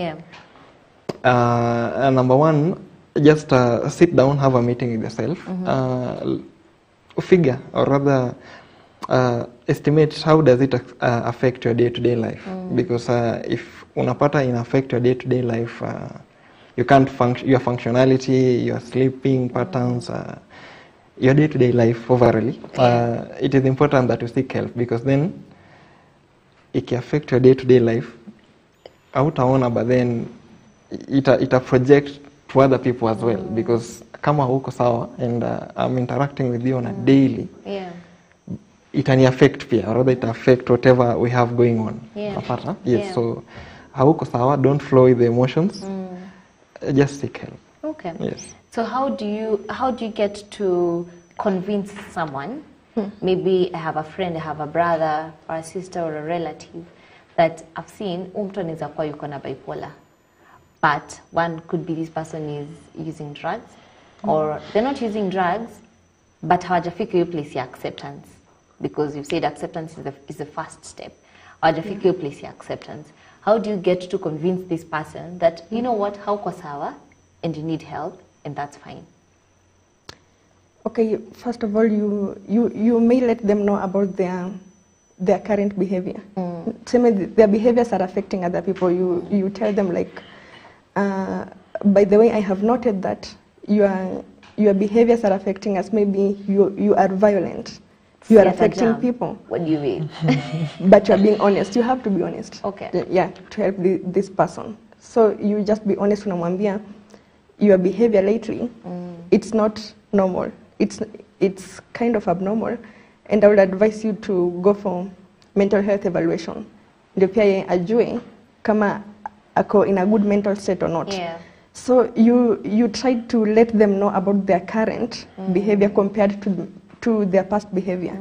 number one, just sit down, have a meeting with yourself, figure, or rather estimate how does it affect your day-to-day life. Because if unapata in affect your day-to-day life, you can't function, your functionality, your sleeping patterns, your day-to-day life overall, it is important that you seek help, because then it can affect your day-to-day life, hautaona, but then it project to other people as well, because kama huko sawa and I'm interacting with you on a daily, it can affect pia, or rather it affect whatever we have going on. Yes, so hauko sawa, don't flow with the emotions, just seek help. Okay. Yes. So how do you get to convince someone, maybe I have a friend, I have a brother or a sister or a relative, that I've seen mtu anaweza kuwa yuko na bipolar, but one could be this person is using drugs, or they're not using drugs, but hawajafika hiyo place ya acceptance, because you've said acceptance is the first step. Hawajafika hiyo place ya acceptance. How do you get to convince this person that, you know what, hauko sawa and you need help, and that's fine? Okay, first of all, you may let them know about their current behavior. Their behaviors are affecting other people. You tell them like, by the way, I have noted that your behaviors are affecting us. Maybe you are violent. You are affecting people. What do you mean? But you are being honest. You have to be honest. Okay. Yeah, to help this person. So you just be honest. Unamwambia, your behavior lately, it's not normal. It's kind of abnormal, and I would advise you to go for mental health evaluation. Ndio pia yeye ajue kama ako in a good mental state or not. Yeah. So you try to let them know about their current behavior compared to their past behavior.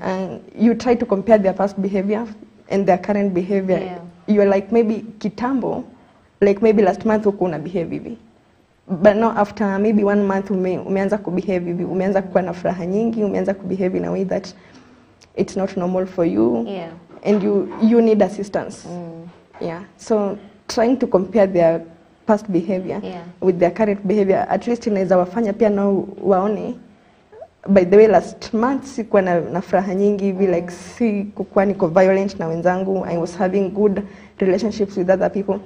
And you try to compare their past behavior and their current behavior. Yeah. You're like, maybe kitambo, like maybe last month uko una behave hivi. But now after maybe 1 month umeanza kubehave hivi, umeanza kuwa na furaha nyingi, umeanza kubehave in a way that it's not normal for you. Yeah. And you need assistance. Yeah. So trying to compare their past behavior with their current behavior, at least inaweza wafanya pia nao waone, by the way, last month sikuwa na furaha nyingi hivi, like si kukuwa niko violent na wenzangu, I was having good relationships with other people.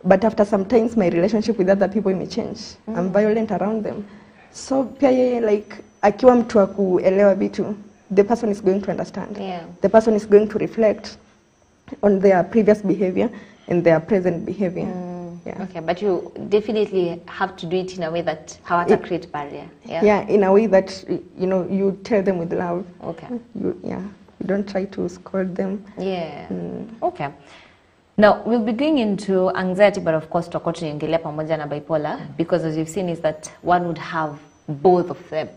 But after some times my relationship with other people may change. I'm violent around them. So pia yeye like akiwa mtu wa kuelewa vitu, the person is going to understand. The person is going to reflect on their previous behavior and their present behavior. Okay, but you definitely have to do it in a way that hawata create barrier. Yeah, in a way that you tell them with love. Okay. You don't try to scold them. Yeah. Okay. Now, we'll be going into anxiety, but of course, tutakuwa tunaongelea pamoja na bipolar, because as you've seen is that one would have both of them.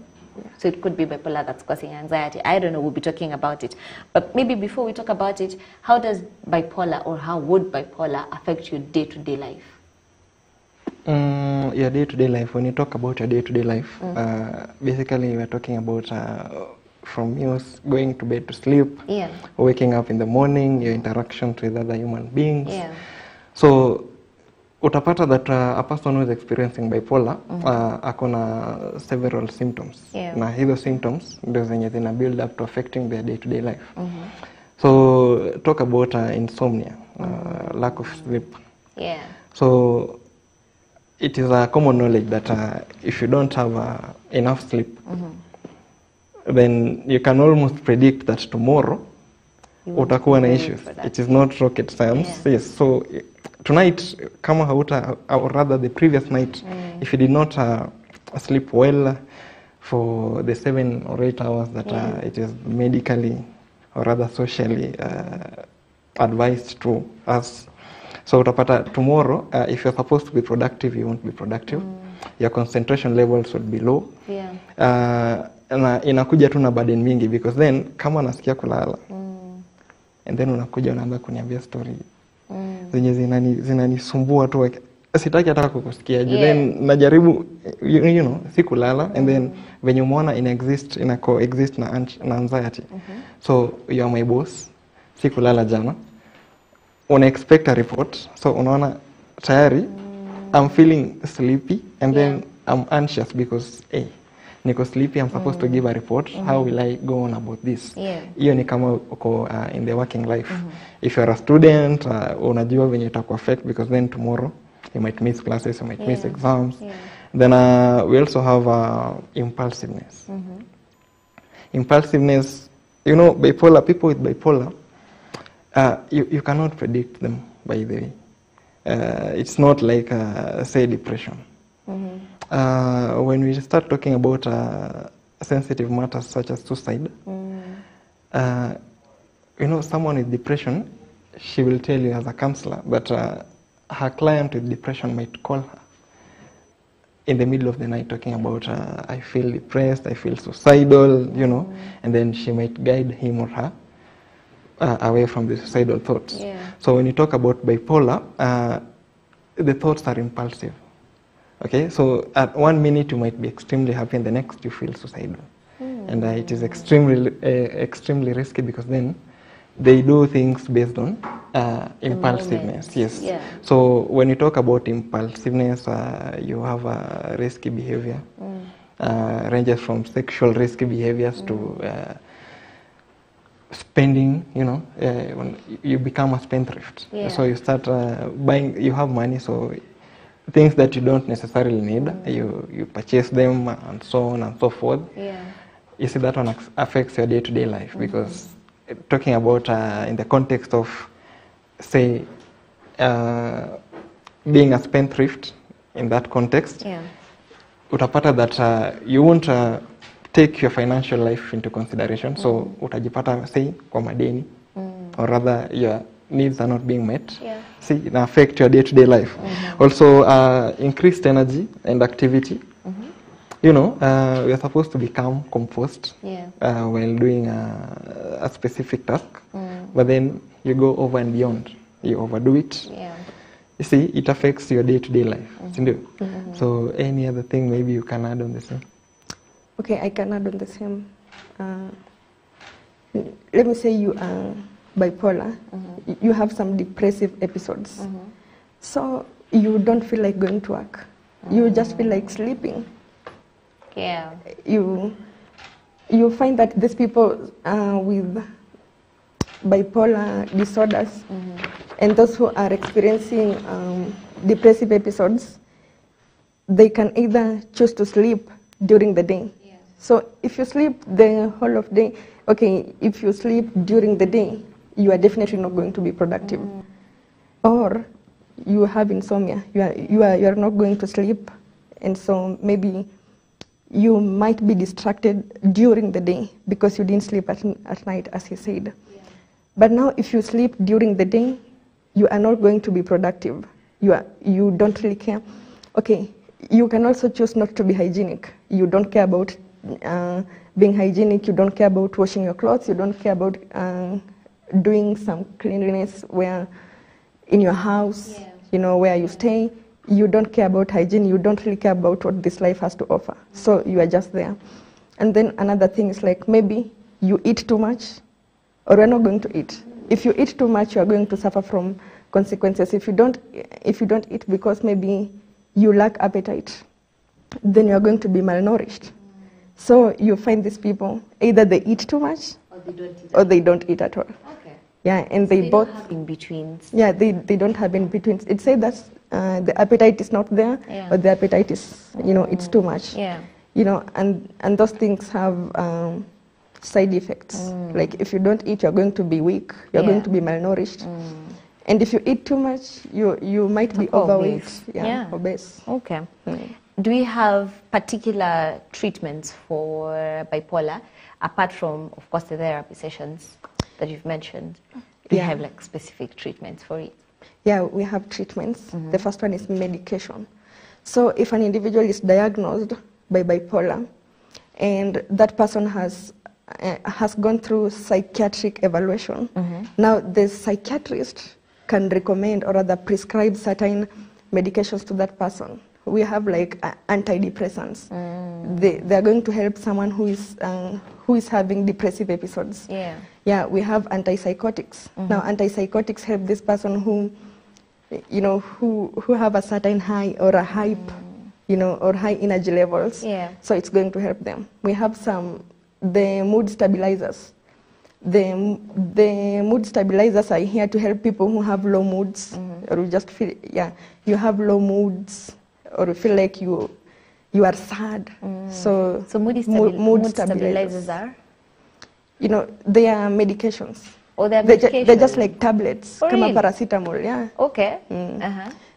So it could be bipolar that's causing anxiety. I don't know, we'll be talking about it. But maybe before we talk about it, how does bipolar, or how would bipolar affect your day-to-day life? Your day-to-day life, when you talk about your day-to-day life, basically we're talking about from you going to bed to sleep, waking up in the morning, your interactions with other human beings. So utapata that a person who is experiencing bipolar akona several symptoms. Na hizo symptoms ndio zenye zina build up to affecting their day-to-day life. So talk about insomnia, lack of sleep. So it is a common knowledge that if you don't have enough sleep, then you can almost predict that tomorrow utakuwa na issues. It is not rocket science. Yes. So tonight, kama hauta, or rather the previous night, if you did not sleep well for the 7 or 8 hours that it is medically or rather socially advised to us. So utapata tomorrow, if you're supposed to be productive, you won't be productive. Your concentration levels would be low. Na inakuja tu na burden mingi, because then kama nasikia kulala and then unakuja unaanza kuniambia story zenye zinanisumbua tu, sitaki hata kukusikia. Then najaribu you know si kulala, and then venye umeona ina coexist na anxiety. So you are my boss, si kulala jana, una expect a report, so unaona tayari I'm feeling sleepy, and then I'm anxious because niko sleepy, I'm supposed to give a report. How will I go on about this? Hiyo ni kama uko in the working life. If you're a student, unajua venye itaku affect, because then tomorrow you might miss classes, you might miss exams. Then we also have impulsiveness. Impulsiveness, you know, bipolar, people with bipolar, you cannot predict them, by the way. It's not like, say, depression. When we start talking about sensitive matters such as suicide, you know, someone with depression, she will tell you as a counselor, but her client with depression might call her in the middle of the night talking about, I feel depressed, I feel suicidal, you know, and then she might guide him or her away from the suicidal thoughts. So when you talk about bipolar, the thoughts are impulsive. Okay, so at 1 minute you might be extremely happy, and the next you feel suicidal. And it is extremely risky, because then they do things based on impulsiveness. Yes. So when you talk about impulsiveness, you have risky behavior, ranges from sexual risky behaviors to spending, you know, when you become a spendthrift. So you start buying, you have money, so things that you don't necessarily need, you purchase them, and so on and so forth. You see, that one affects your day-to-day life, because talking about in the context of, say, being a spendthrift, in that context, utapata that you won't take your financial life into consideration. So utajipata, say, kwa madeni, or rather your needs are not being met. See, it affect your day-to-day life. Also, increased energy and activity. You know, we are supposed to become composed while doing a specific task, but then you go over and beyond. You overdo it. You see, it affects your day-to-day life. So any other thing maybe you can add on the same? Okay, I can add on the same. Let me say you are bipolar. You have some depressive episodes. So you don't feel like going to work. You just feel like sleeping. You find that these people with bipolar disorders and those who are experiencing depressive episodes, they can either choose to sleep during the day. So if you sleep the whole of day, okay, if you sleep during the day, you are definitely not going to be productive. Or you have insomnia, you are not going to sleep, and so maybe you might be distracted during the day because you didn't sleep at night, as you said. But now if you sleep during the day, you are not going to be productive. You don't really care. Okay, you can also choose not to be hygienic. You don't care about being hygienic, you don't care about washing your clothes, you don't care about doing some cleanliness where in your house, you know, where you stay. You don't care about hygiene, you don't really care about what this life has to offer. So you are just there. And then another thing is like maybe you eat too much, or you're not going to eat. If you eat too much, you are going to suffer from consequences. If you don't eat because maybe you lack appetite, then you are going to be malnourished. So you find these people, either they eat too much or they don't eat at all. Yeah, and so they both don't have in between. Yeah, they don't have in between. It says that the appetite is not there, or the appetite is, you know, it's too much. You know, and those things have side effects. Like if you don't eat, you're going to be weak. You're going to be malnourished, And if you eat too much, you might be overweight. Obese. Yeah, obese. Okay. Do we have particular treatments for bipolar, apart from, of course, the therapy sessions that you've mentioned? Do you have like specific treatments for it? Yeah, we have treatments. The first one is medication. So if an individual is diagnosed by bipolar and that person has gone through psychiatric evaluation, now the psychiatrist can recommend or rather prescribe certain medications to that person. We have like antidepressants. They are going to help someone who is having depressive episodes. Yeah, we have antipsychotics. Now antipsychotics help this person who have a certain high or a hype, or high energy levels. So it's going to help them. We have the mood stabilizers. The mood stabilizers are here to help people who have low moods, or you just feel, you have low moods, or you feel like you are sad. So mood stabilizers are? They are medications. Oh, they're medications? They're just like tablets, oh, really? paracetamol, yeah. Okay.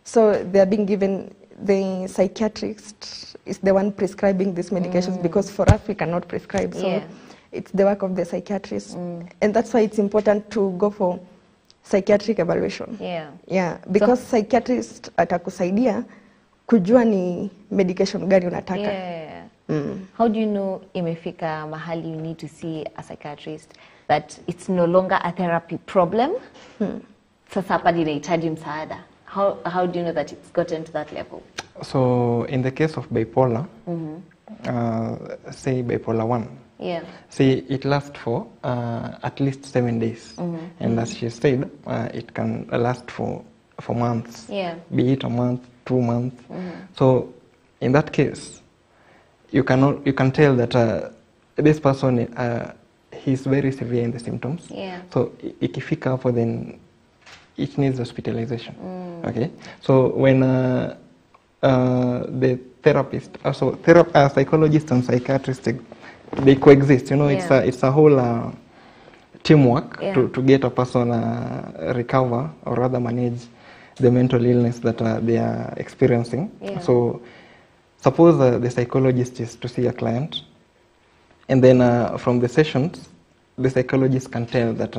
So they're being given, the psychiatrist is the one prescribing these medications because for us we cannot prescribe. So it's the work of the psychiatrist. And that's why it's important to go for psychiatric evaluation. Yeah, because psychiatrist atakusaidia kujua ni medication gani unataka. How do you know imefika mahali you need to see a psychiatrist, that it's no longer a therapy problem? Sasa hapa ninahitaji msaada. How do you know that it's gotten to that level? So in the case of bipolar, say bipolar 1, say it lasts for at least 7 days. And as she said, it can last for months, be it a month, 2 months. So in that case, you can tell that this person he's very severe in the symptoms. So ikifika hapo, then it needs hospitalization. Okay. So when the therapist, also psychologist and psychiatrist, they coexist. It's a whole teamwork to get a person recover or rather manage the mental illness that they are experiencing. So suppose the psychologist is to see a client, and then from the sessions, the psychologist can tell that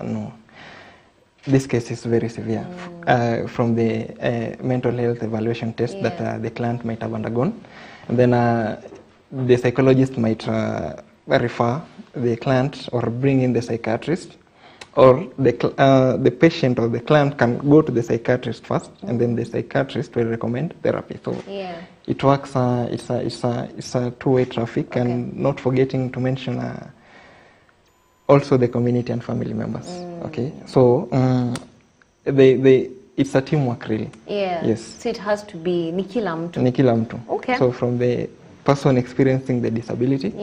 no, this case is very severe from the mental health evaluation test that the client might have undergone. And then the psychologist might refer the client or bring in the psychiatrist, or the patient or the client can go to the psychiatrist first, and then the psychiatrist will recommend therapy. So it works. It's a two-way traffic, and not forgetting to mention also the community and family members. Okay, so it's a teamwork really. Yes. So it has to be ni kila mtu. Ni kila mtu. Okay. So from the person experiencing the disability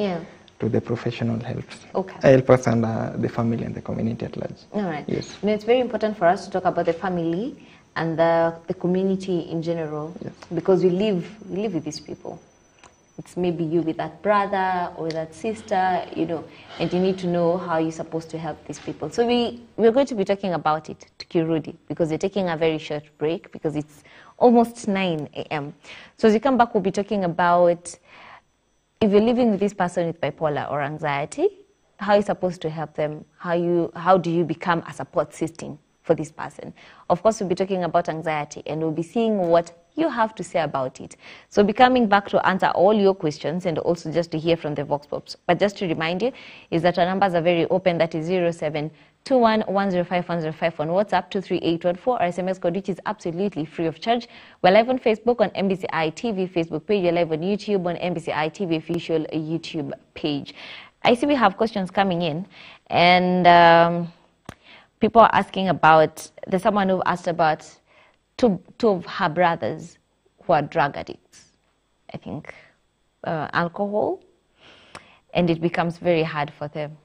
to the professional helps. Help and the family and the community at large. All right. Yes. It's very important for us to talk about the family and the community in general, because we live with these people. It's maybe you with that brother or that sister, and you need to know how you're supposed to help these people. So we're going to be talking about it to Kirudi, because we're taking a very short break because it's almost 9 a.m. So as we come back, we'll be talking about if you're living with this person with bipolar or anxiety, how you're supposed to help them, how do you become a support system for this person. Of course, we'll be talking about anxiety, and we'll be seeing what you have to say about it. So be coming back to answer all your questions and also just to hear from the Vox Pops. But just to remind you is that our numbers are very open. That is 0721105105 on WhatsApp, 23814, our SMS code, which is absolutely free of charge. We're live on Facebook on MBCI TV Facebook page. We're live on YouTube on MBCI TV official YouTube page. I see we have questions coming in, and people are asking about, there's someone who asked about two of her brothers who are drug addicts, I think, alcohol, and it becomes very hard for them.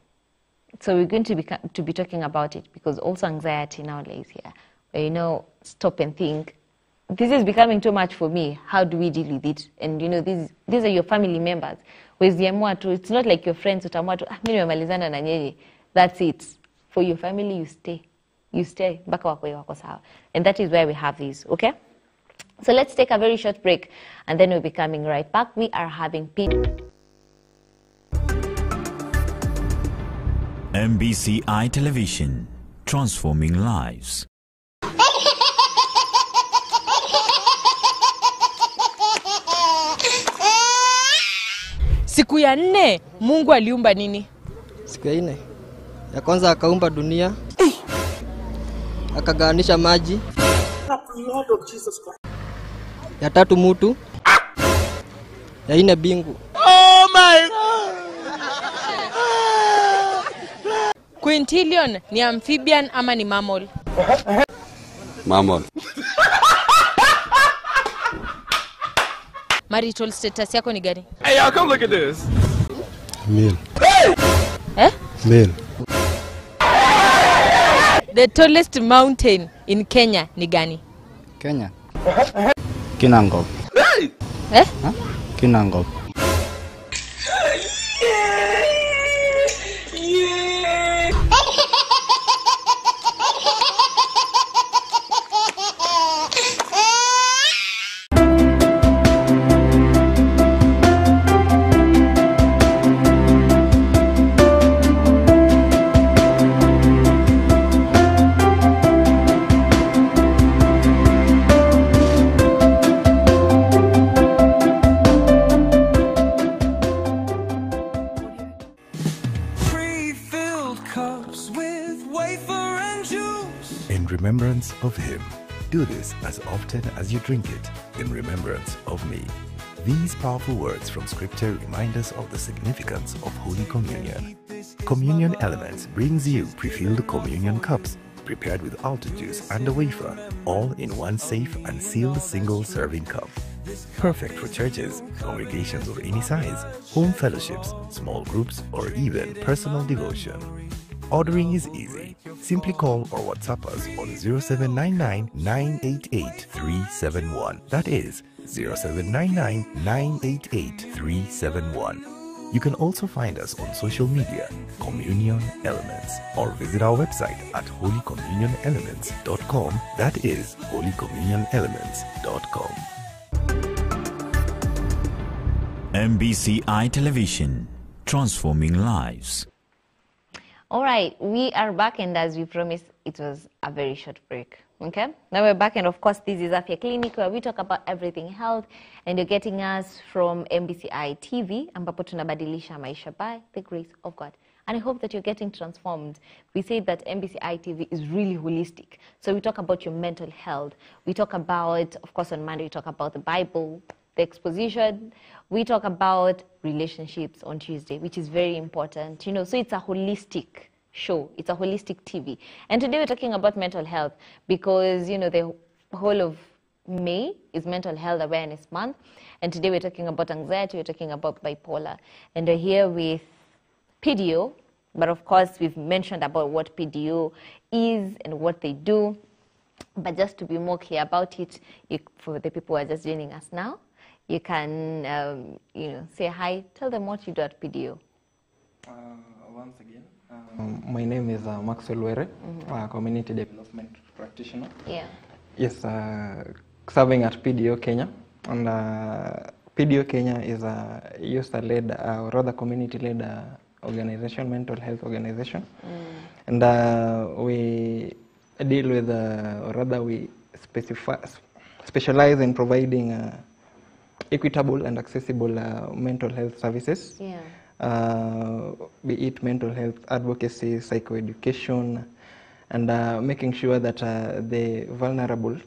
So we're going to be talking about it, because also anxiety now lays here, where, stop and think, this is becoming too much for me. How do we deal with it? And these are your family members. It's not like your friends. That's it. For your family, you stay. you stay mpaka wakwe wako sawa. And that is where we have these, okay? So let's take a very short break and then we'll be coming right back. We are having MBCI Television, transforming lives. Siku ya 4 Mungu aliumba nini? Siku ya 4 ya kwanza akaumba dunia, akagawanyisha maji. Ya 3 mutu, ya 4 bingu. Oh my God! Quintillion ni amphibian ama ni mammal? Mammal. Marital status yako ni gani? Hey, y'all, come look at this. Male. Eh? Male. The tallest mountain in Kenya ni gani? Kenya. Kinangop. Eh? Huh? Kinangop. In remembrance of him. Do this as often as you drink it, in remembrance of me. These powerful words from Scripture remind us of the significance of Holy Communion. Communion Elements brings you pre-filled communion cups, prepared with altar juice and a wafer, all in one safe and sealed single serving cup. Perfect for churches, congregations of any size, home fellowships, small groups, or even personal devotion. Ordering is easy. Simply call or WhatsApp us on 0799 988 371. That is 0799 988 371. You can also find us on social media, Communion Elements, or visit our website at holycommunionelements.com. That is holycommunionelements.com. MBCI Television, transforming lives. All right, we are back, and as we promised, it was a very short break. Okay, now we're back, and of course, this is Afya Clinic, where we talk about everything health, and you're getting us from MBCI TV, ambapo tunabadilisha maisha by the grace of God. And I hope that you're getting transformed. We say that MBCI TV is really holistic. So we talk about your mental health. We talk about, of course, on Monday, we talk about the Bible, the exposition. We talk about relationships on Tuesday, which is very important. You know, so it's a holistic show. It's a holistic TV. And today we're talking about mental health because, you know, the whole of May is Mental Health Awareness Month. And today we're talking about anxiety, we're talking about bipolar. And we're here with PDO. But of course, we've mentioned about what PDO is and what they do. But just to be more clear about it, for the people who are just joining us now, you can, you know, say hi, tell them what you do at PDO. Once again, my name is Maxwell Were, community development practitioner. Yeah. Yes, serving at PDO Kenya. And PDO Kenya is a user-led, or rather community-led organization, mental health organization. And we deal with, or rather we specialize in providing equitable and accessible mental health services. Yeah. Be it mental health advocacy, psychoeducation, and making sure that the vulnerable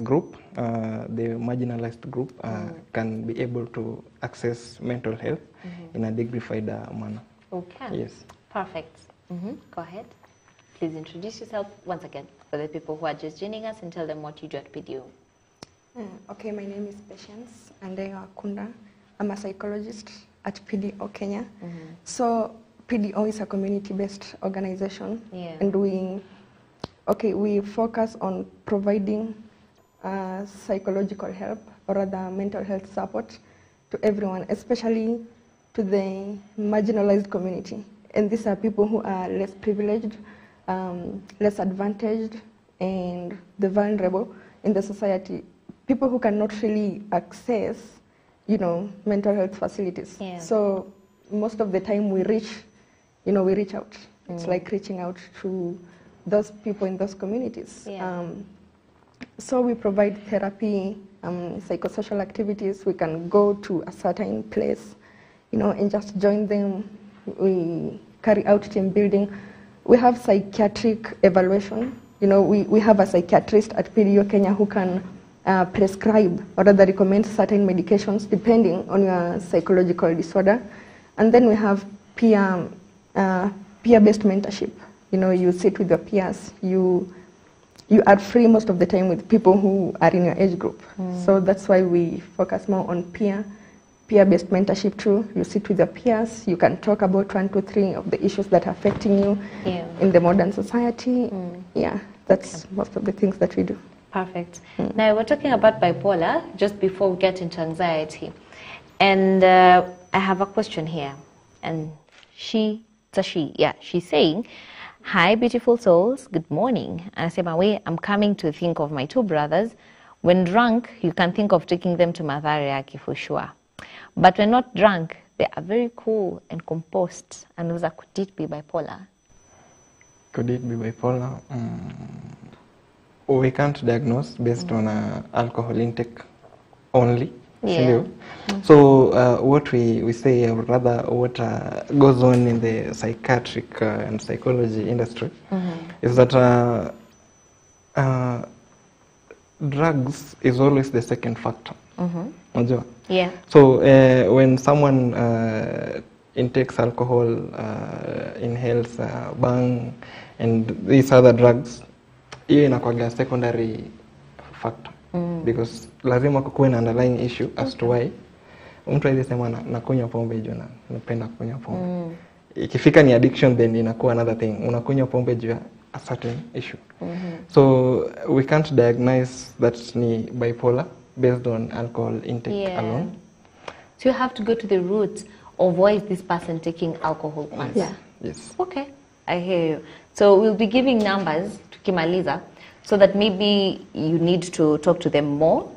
group, the marginalized group, can be able to access mental health in a dignified manner. Okay. Yes. Perfect. Go ahead. Please introduce yourself once again for the people who are just joining us and tell them what you do at PDO. Okay, my name is Patience and I am Kunda. I'm a psychologist at PDO Kenya. So PDO is a community-based organization, and we focus on providing psychological help or rather mental health support to everyone, especially to the marginalized community. And these are people who are less privileged, less advantaged, and the vulnerable in the society, people who cannot really access, mental health facilities. Yeah. So most of the time we reach out. It's like reaching out to those people in those communities. Yeah. So we provide therapy, psychosocial activities. We can go to a certain place, and just join them. We carry out team building. We have psychiatric evaluation. We have a psychiatrist at PDO Kenya who can prescribe or rather recommend certain medications depending on your psychological disorder. And then we have peer-based mentorship. You sit with your peers. You are free most of the time with people who are in your age group. So that's why we focus more on peer-based mentorship too. You sit with your peers. You can talk about 1, 2, 3 of the issues that are affecting you in the modern society. Yeah, that's most of the things that we do. Perfect. Now, we're talking about bipolar just before we get into anxiety. And I have a question here. And she's saying, "Hi, beautiful souls. Good morning. Anasema, I'm coming to think of my 2 brothers. When drunk, you can think of taking them to Mathare Yaki for sure. But when not drunk, they are very cool and composed. And could it be bipolar?" Could it be bipolar? We can't diagnose based on alcohol intake only. Yeah. So what we say, or rather what goes on in the psychiatric and psychology industry is that drugs is always the second factor. Yeah. So when someone intakes alcohol, inhales bang, and these other drugs, hiyo inakuwa secondary factor. Because lazima kukuwe na underlying issue as to why mtu hawezi sema nakunywa pombe juu napenda kunywa pombe. Ikifika ni addiction, then inakuwa another thing. Unakunywa pombe juu a certain issue. So we can't diagnose that ni bipolar based on alcohol intake alone. So you have to go to the root of why is this person taking alcohol once. Yeah. Yes. Okay, I hear you. So we'll be giving numbers to Kimaliza, so that maybe you need to talk to them more.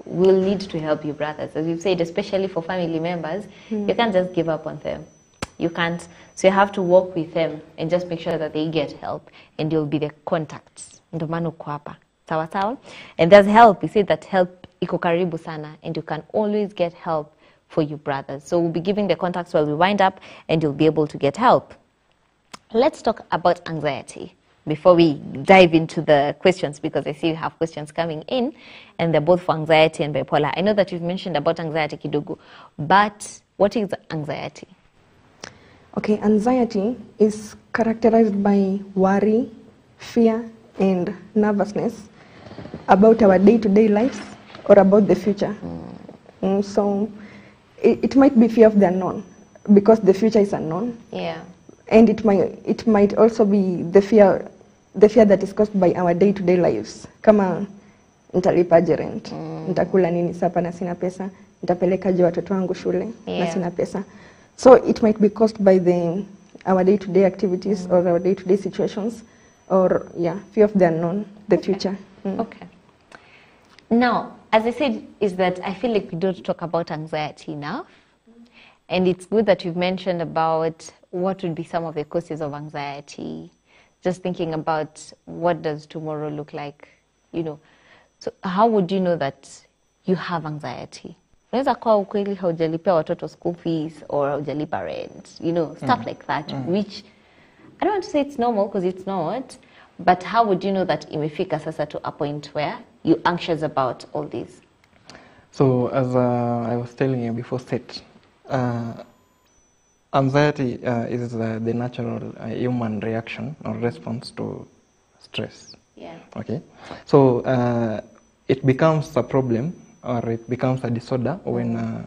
We'll need to help you, brothers. As you've said, especially for family members, you can't just give up on them. You can't. So you have to work with them and just make sure that they get help, and you'll be the contacts. Ndo maana uko hapa. Sawa sawa? And there's help. We say that help iko karibu sana, and you can always get help for you, brothers. So we'll be giving the contacts while we wind up, and you'll be able to get help. Let's talk about anxiety before we dive into the questions, because I see you have questions coming in, and they're both for anxiety and bipolar. I know that you've mentioned about anxiety kidogo, but what is anxiety? Okay, anxiety is characterized by worry, fear, and nervousness about our day-to-day lives or about the future. So it might be fear of the unknown, because the future is unknown. Yeah. And it might also be the fear that is caused by our day-to-day lives. Kama nitalipaje rent, nitakula nini sapa na sina pesa, nitapelekaje watoto wangu shule na sina pesa. So it might be caused by our day-to-day activities or our day-to-day situations, or fear of the unknown, the future. Okay. Now, as I said, is that I feel like we don't talk about anxiety enough. And it's good that you've mentioned about what would be some of the causes of anxiety. Just thinking about what does tomorrow look like, So how would you know that you have anxiety? Unaweza kuwa ukweli haujalipia watoto school fees or haujalipa rent, stuff like that, which I don't want to say it's normal because it's not, but how would you know that imefika sasa to a point where you're anxious about all this? So as I was telling you before, anxiety is the natural human reaction or response to stress. Yeah. Okay. So it becomes a problem, or it becomes a disorder when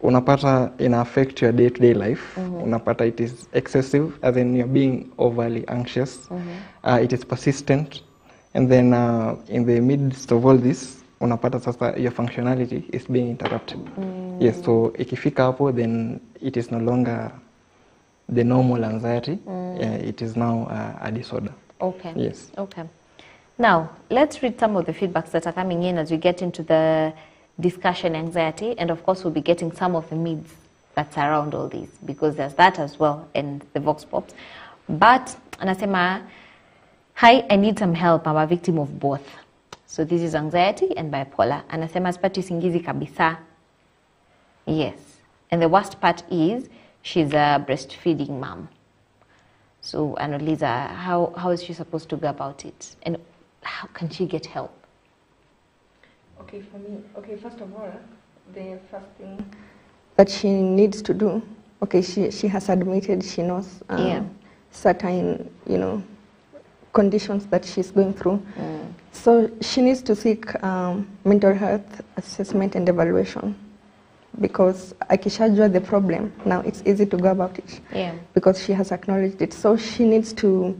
unapata ina affect your day-to-day life. Unapata it is excessive, as in you're being overly anxious. It is persistent, and then in the midst of all this, unapata sasa your functionality is being interrupted. Yes, so ikifika hapo, then it is no longer the normal anxiety, it is now a disorder. Okay. Yes. Okay. Now, let's read some of the feedbacks that are coming in as we get into the discussion anxiety, and of course we'll be getting some of the myths that surround all these, because there's that as well in the Vox Pops. But, anasema, hi, I need some help. I'm a victim of both. So this is anxiety and bipolar. Anasema sipati usingizi kabisa. Yes. And the worst part is she's a breastfeeding mom. So Annalisa, how is she supposed to go about it? And how can she get help? Okay, for me, first of all, the first thing that she needs to do, she has admitted she knows certain, conditions that she's going through. So she needs to seek mental health assessment and evaluation, because akishajua the problem, now it's easy to go about it. Yeah. Because she has acknowledged it. So she needs to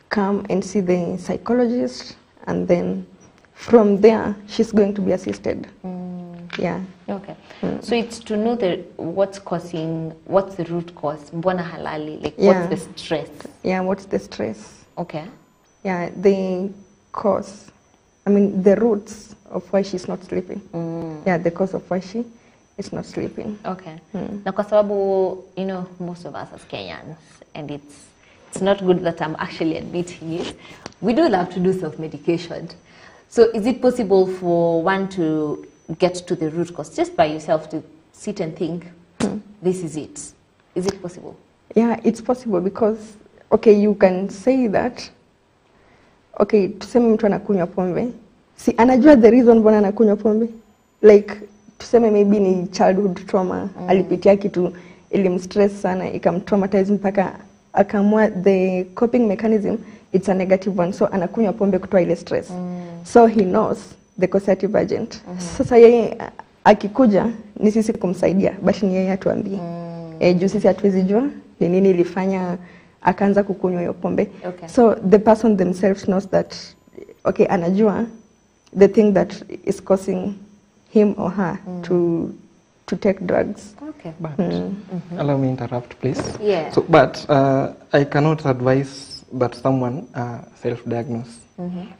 come and see the psychologist, and then from there, she's going to be assisted. Yeah. Okay. So it's to know what's the root cause, mbona halali, like what's the stress? Yeah, what's the stress? Okay. Yeah, the cause, the roots of why she's not sleeping. Yeah, the cause of why she is not sleeping. Okay. Na kwa sababu, most of us as Kenyans, and it's not good that I'm actually admitting it, we do love to do self-medication. So is it possible for one to get to the root cause just by yourself, to sit and think, this is it? Is it possible? Yeah, it's possible, because, you can say that, tuseme mtu anakunywa pombe, si anajua the reason mbona anakunywa pombe, like tuseme maybe ni childhood trauma, alipitia kitu ilimstress sana, ikamtraumatize mpaka akamua the coping mechanism, it's a negative one, so anakunywa pombe kutoa ile stress. So he knows the causative agent. Sasa yeye akikuja ni sisi kumsaidia, but ni yeye atuambie. Juu sisi hatuwezi jua ni nini ilifanya akaanza kukunywa hiyo pombe. Okay. So the person themselves knows that, anajua the thing that is causing him or her to take drugs. Okay. But allow me interrupt, please. Yeah. So, but I cannot advise that someone self-diagnose,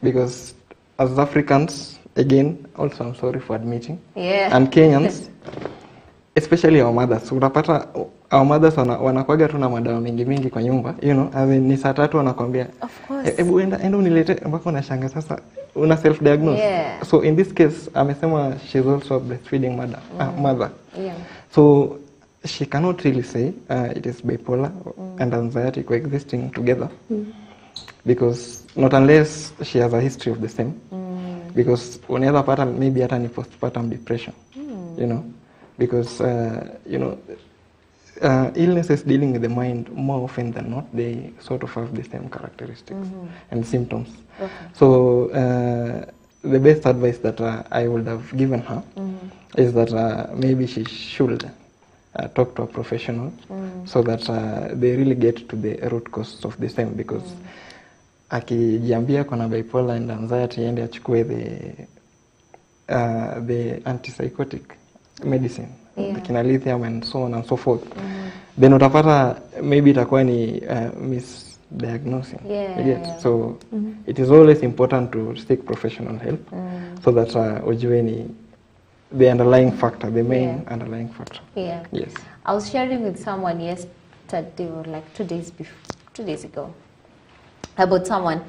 because as Africans, again, also I'm sorry for admitting, and Kenyans, especially our mothers, unapata our mothers wanakuaga tu na madawa mingi kwa nyumba, ni saa 3 wanakuambia, hebu enda unilete, mpaka unashanga sasa una self-diagnose. Yeah. So in this case, amesema she's also a breastfeeding mother. Yeah. So she cannot really say it is bipolar and anxiety coexisting together, because not unless she has a history of the same, because unaweza pata maybe hata ni postpartum depression, because illnesses dealing with the mind, more often than not, they sort of have the same characteristics and symptoms. Okay. So the best advice that I would have given her is that maybe she should talk to a professional, so that they really get to the root cause of the same, because akijiambia kuna bipolar and anxiety, ende achukue the antipsychotic medicine, kina lithium and so on and so forth, then utapata maybe itakuwa ni misdiagnosing. So it is always important to seek professional help, so that ujue ni the underlying factor, the main underlying factor. Yeah. Yes. I was sharing with someone yesterday, or like 2 days ago, about someone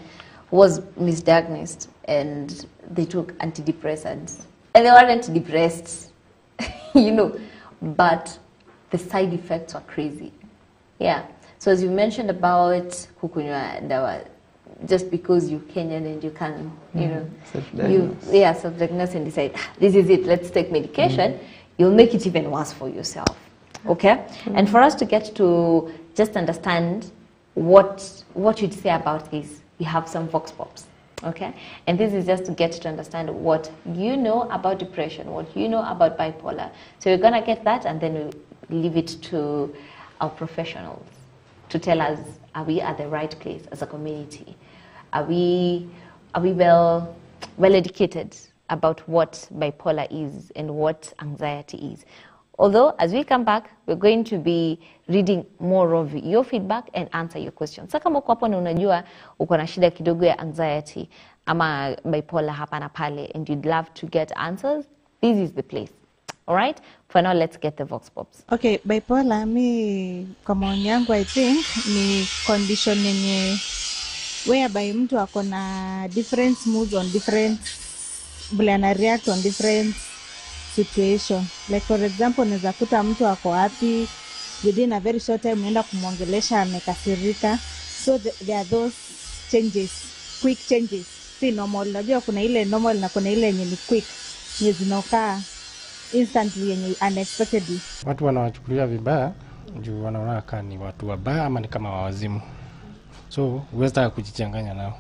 who was misdiagnosed and they took antidepressants. And they weren't depressed, but the side effects were crazy. Yeah. So as you mentioned about kukunywa dawa, just because you're Kenyan and you can, self-diagnose and decide, this is it, let's take medication, you'll make it even worse for yourself. Okay? And for us to get to just understand what you'd say about this, we have some Vox Pops. Okay? And this is just to get to understand what you know about depression, what you know about bipolar. So we're going to get that, and then we'll leave it to our professionals to tell us, are we at the right place as a community? Are we well educated about what bipolar is and what anxiety is? Although, as we come back, we're going to be reading more of your feedback and answer your questions. Sasa kama uko hapo na unajua uko na shida kidogo ya anxiety ama bipolar hapa na pale and you'd love to get answers, this is the place. All right? For now, let's get the vox pops. Okay, bipolar, kwa maoni yangu, I think ni condition yenye whereby mtu ako na different moods on different, vile ana react on different situation. Like for example, unaweza kuta mtu ako happy, within a very short time unaenda kumwongelesha amekasirika. So there are those changes, quick changes. Si normal. Unajua kuna ile normal na kuna ile yenye ni quick. Yenye zinakaa instantly, yenye unexpectedly. Watu wanawachukulia vibaya juu wanaona kama ni watu wabaya ama ni kama wazimu. So huwezi kujichanganya nao.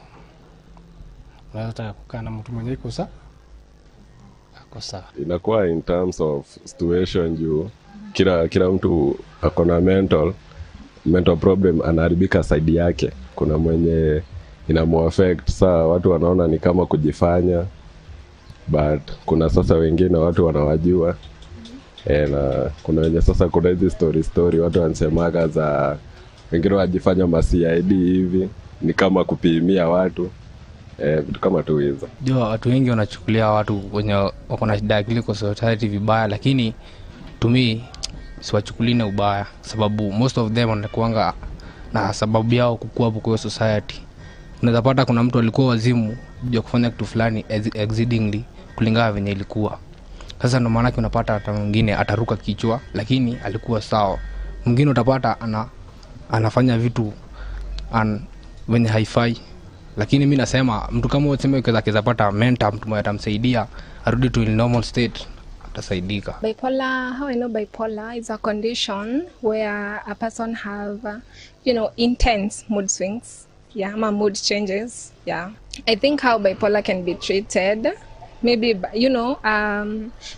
Unataka kukaa na mtu mwenye iko sawa. Inakuwa in terms of situation juu kila mtu akona mental problem anaharibika side yake. Kuna mwenye inamuaffect, saa watu wanaona ni kama kujifanya, but kuna sasa wengine watu wanawajua. Na kuna wenye sasa kuna hizi story watu wanasemaga za wengine wajifanya CID hivi, ni kama kupimia watu. Vitu kama tu hizo. Ndio watu wengi wanachukulia watu wenye wako na shida akili kwa society vibaya, lakini to me siwachukulii na ubaya, sababu most of them wanakuanga na sababu yao kukua hapo kwa society. Unaweza pata kuna mtu alikuwa wazimu ndio kufanya kitu fulani exceedingly kulingana venye ilikuwa. Sasa ndio maana unapata hata mwingine ataruka kichwa lakini alikuwa sawa. Mwingine utapata anafanya vitu venye haifai. Lakini mimi nasema mtu kama useme kiza pata mentor, mtu mmoja atamsaidia arudi to normal state, atasaidika. Bipolar, how I know bipolar is a condition where a person have intense mood swings, mood changes. I think how bipolar can be treated, maybe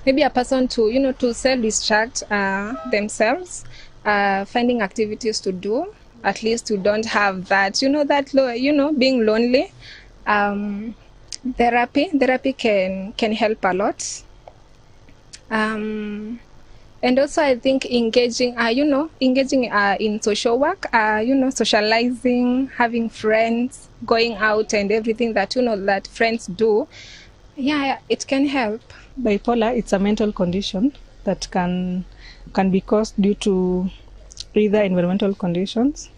maybe a person to self-distract themselves, finding activities to do. At least you don't have that, being lonely. Therapy can help a lot. And also I think engaging in social work, socializing, having friends, going out and everything that, that friends do. Yeah, it can help. Bipolar, it's a mental condition that can be caused due to either environmental conditions.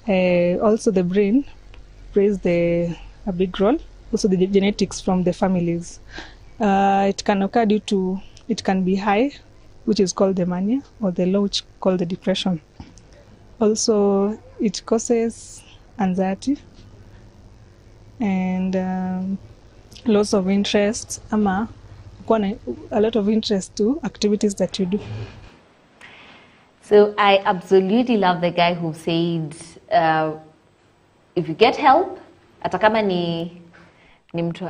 Also the brain plays a big role. Also the genetics from the families. It can occur due to, it can be high, which is called the mania, or the low, which is called the depression. Also it causes anxiety and loss of interest, a lot of interest to activities that you do. So I absolutely love the guy who said, if you get help, hata kama ni mtu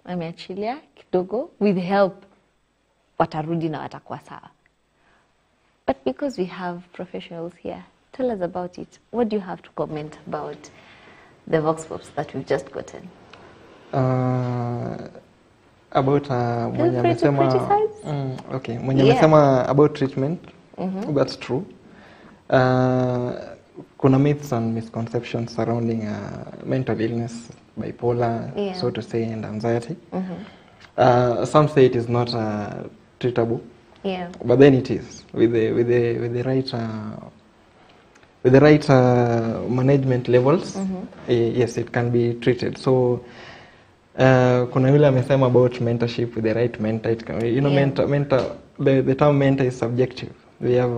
ameachilia kidogo, with help watarudi na watakuwa sawa. But because we have professionals here, tell us about it. What do you have to comment about the vox pops that we've just gotten? About mwenye amesema mwenye amesema about treatment. That's true. Kuna myths and misconceptions surrounding mental illness, bipolar, so to say, and anxiety. Some say it is not treatable, but then it is with the right management levels. Yes, it can be treated. So kuna yule amesema about mentorship with the right mentor. It can, mentor. The term mentor is subjective. We have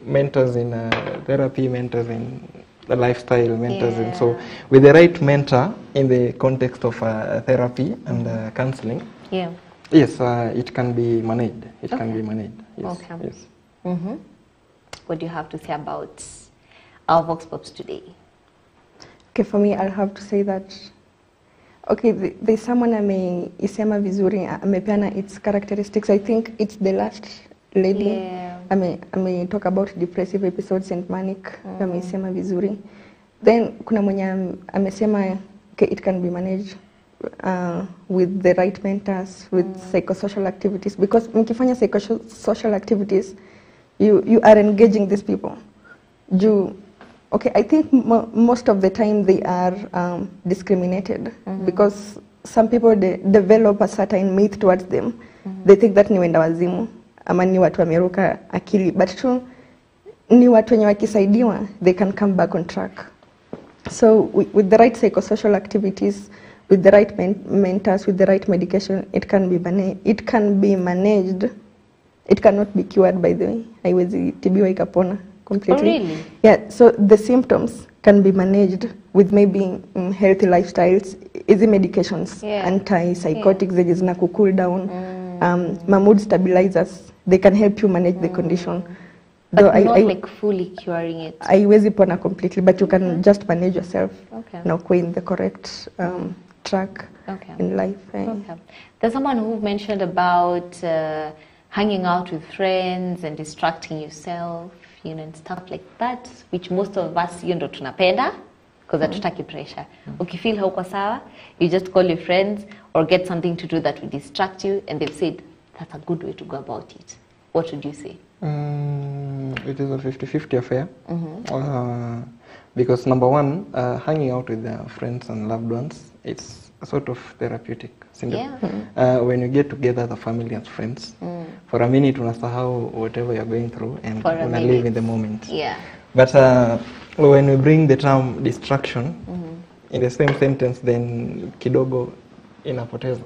mentors in therapy, mentors in the lifestyle, mentors in, so with the right mentor in the context of therapy and counseling, yes, it can be managed. It can be managed. Yes. Okay. Yes. What do you have to say about our vox pops today? Okay, for me, I'll have to say that there's someone isema vizuri amepeana its characteristics. I think it's the last lady. Talk about depressive episodes and manic. Amesema vizuri. Then kuna mwenye amesema it can be managed. with the right mentors, with psychosocial activities, because mkifanya psychosocial activities, you are engaging these people. Okay, I think most of the time they are discriminated because some people develop a certain myth towards them. They think that ni wenda wazimu ama ni watu wameruka akili, but true ni watu wenye wakisaidiwa they can come back on track. So with the right psychosocial activities, with the right mentors, with the right medication, it can be managed. It cannot be cured, by the way. Haiwezi tibiwa ikapona completely. Oh, really? Yeah, so the symptoms can be managed with maybe healthy lifestyles, easy medications, antipsychotics, zenye zina cool down, mood stabilizers. They can help you manage the condition. But not like fully curing it. Haiwezi pona completely, but you can just manage yourself. Now go in the correct track in life. There's someone who mentioned about hanging out with friends and distracting yourself, you know, and stuff like that, which most of us, you know, tunapenda because hatutaki pressure. Ukifeel hauko sawa, you just call your friends or get something to do that will distract you, and they've said that's a good way to go about it. What would you say? It is a 50-50 affair. Because number one, hanging out with friends and loved ones, it's a sort of therapeutic. When you get together as a family and friends, for a minute unasahau whatever you're going through and una live in the moment. But when we bring the term distraction in the same sentence, then kidogo inapoteza.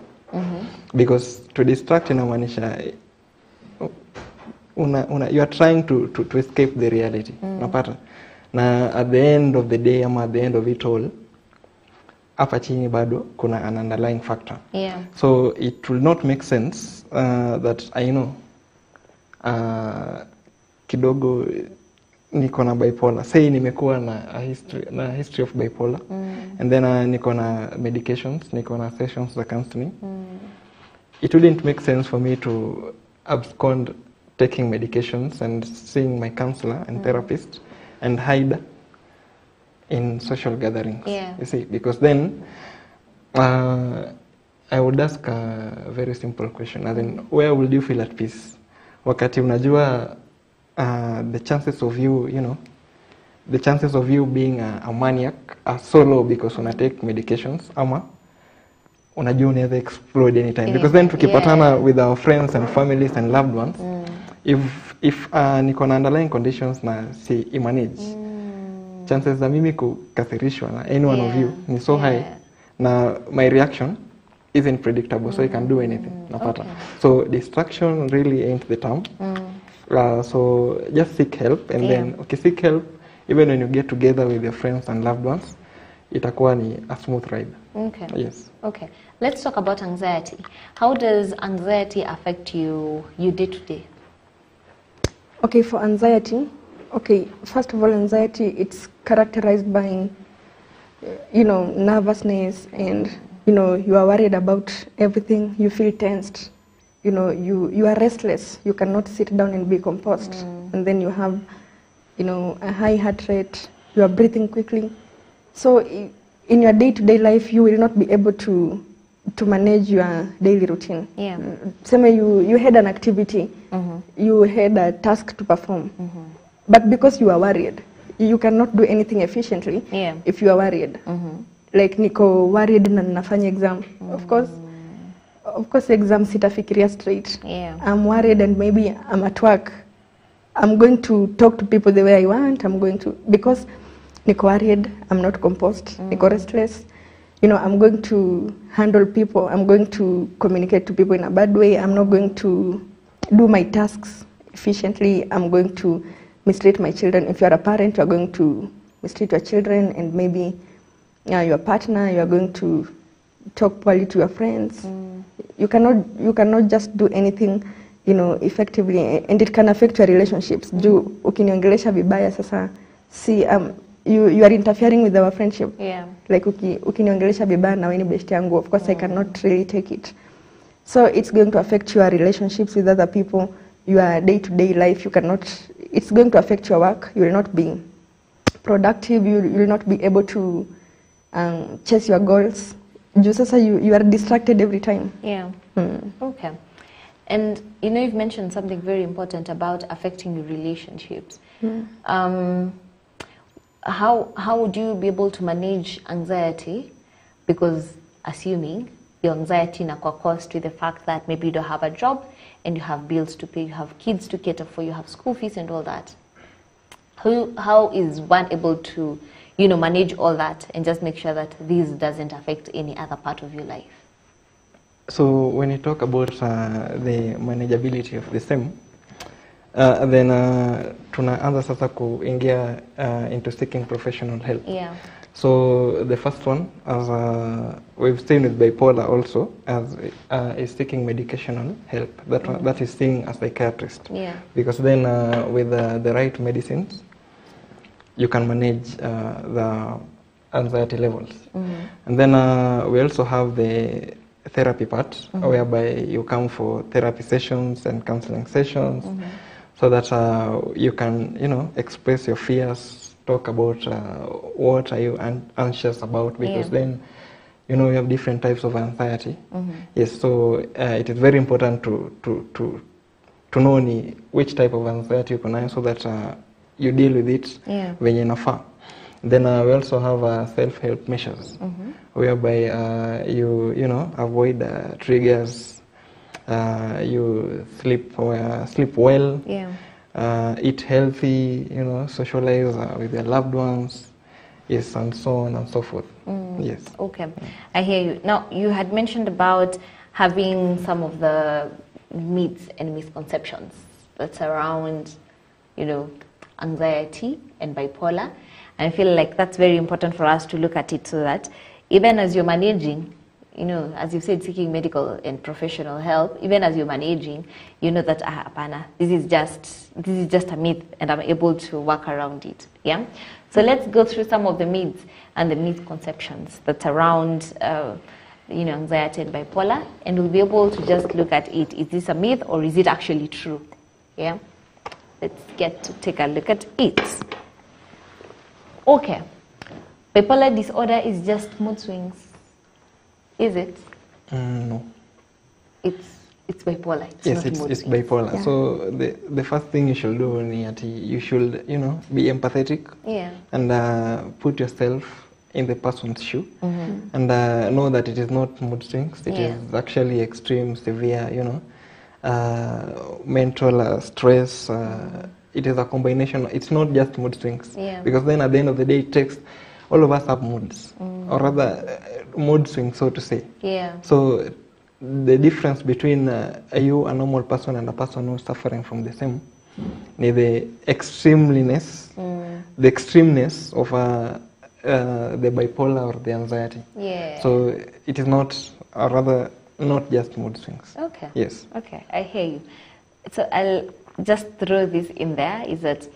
Because to distract inamaanisha you are trying to escape the reality. Unapata? Na at the end of the day ama at the end of it all, hapa chini bado kuna an underlying factor. So it will not make sense that I know kidogo niko na bipolar. Say nimekuwa na history of bipolar, and then niko na medications, niko na sessions za counseling. It wouldn't make sense for me to abscond taking medications and seeing my counselor and therapist and hide in social gatherings. You see, because then I would ask a very simple question, as in, where would you feel at peace? Wakati unajua the chances of you, the chances of you being a maniac are so low because una take medications, ama unajua unaweza explode anytime. Because then tukipatana with our friends and families and loved ones, if niko na underlying conditions na si manage, chances za mimi kukasirishwa na any one of you ni so high, na my reaction isn't predictable, so I can do anything. Napata. So distraction really ain't the term. So just seek help, and then seek help even when you get together with your friends and loved ones, itakuwa ni a smooth ride. Yes. Okay. Let's talk about anxiety. How does anxiety affect you day to day? Okay, for anxiety, first of all, anxiety, it's characterized by, nervousness, and, you are worried about everything, you feel tensed, you are restless, you cannot sit down and be composed, and then you have, a high heart rate, you are breathing quickly. So in your day-to-day life, you will not be able to manage your daily routine. Say you had an activity, you had a task to perform, but because you are worried, you cannot do anything efficiently if you are worried. Like niko worried na nafanya exam. Of course exam sitafikiria straight. I'm worried and maybe I'm at work. I'm going to talk to people the way I want. Because niko worried, I'm not composed, niko restless. I'm going to handle people. I'm going to communicate to people in a bad way. I'm not going to do my tasks efficiently. I'm going to mistreat my children. If you're a parent, you're going to mistreat your children, and maybe your partner, you're going to talk poorly to your friends. You cannot just do anything, effectively, and it can affect your relationships. Ukiniongelesha vibaya sasa, you are interfering with our friendship. Like ukiniongelesha vibaya na wewe ni best yangu, of course I cannot really take it. So it's going to affect your relationships with other people, your day-to-day life. It's going to affect your work. You will not be productive. You will not be able to chase your goals. juu sasa you are distracted every time. Yeah. Okay. And you know, you've mentioned something very important about affecting your relationships. How would you be able to manage anxiety? Because assuming your anxiety na caused with the fact that maybe you don't have a job and you have bills to pay, you have kids to cater for, you have school fees and all that. How is one able to, you know, manage all that and just make sure that this doesn't affect any other part of your life? So when you talk about the manageability of the same, then tunaanza sasa kuingia into seeking professional help. Yeah. So the first one, as we've seen with bipolar also, as is seeking medicational help. That is seeing a psychiatrist. Yeah. Because then with the right medicines, you can manage the anxiety levels. And then we also have the therapy part, whereby you come for therapy sessions and counseling sessions, so that you can, you know, express your fears, talk about what are you anxious about, because then, you know, you have different types of anxiety. Yes, so it is very important to know which type of anxiety you can, so that you deal with it when you're not. Then we also have self-help measures, whereby you know, avoid triggers, you sleep well, eat healthy, you know, socialize with your loved ones, yes, and so on and so forth. Yes. Okay, I hear you. Now, you had mentioned about having some of the myths and misconceptions that surround, you know, anxiety and bipolar. And I feel like that's very important for us to look at it, so that even as you're managing, you know, as you said, seeking medical and professional help, even as you're managing, you know that, apana, this is just a myth, and I'm able to work around it. Yeah. So let's go through some of the myths and the misconceptions that surround, you know, anxiety and bipolar, and we'll be able to just look at it. Is this a myth or is it actually true? Yeah. Let's get to take a look at it. Okay, bipolar disorder is just mood swings, is it? No. It's bipolar. Yes, it's bipolar. Yeah. So the first thing you should do is you should, you know, be empathetic. Yeah. And put yourself in the person's shoe, and know that it is not mood swings. It is actually extreme, severe, you know, mental stress. It is a combination. It's not just mood swings, because then at the end of the day, it takes, all of us have moods, or rather mood swings, so to say. Yeah. So the difference between you, a normal person, and a person who's suffering from the same, the extremeness of the bipolar or the anxiety. Yeah. So it is not, or rather, not just mood swings. Okay. Yes. Okay, I hear you. So I'll just throw this in there, is that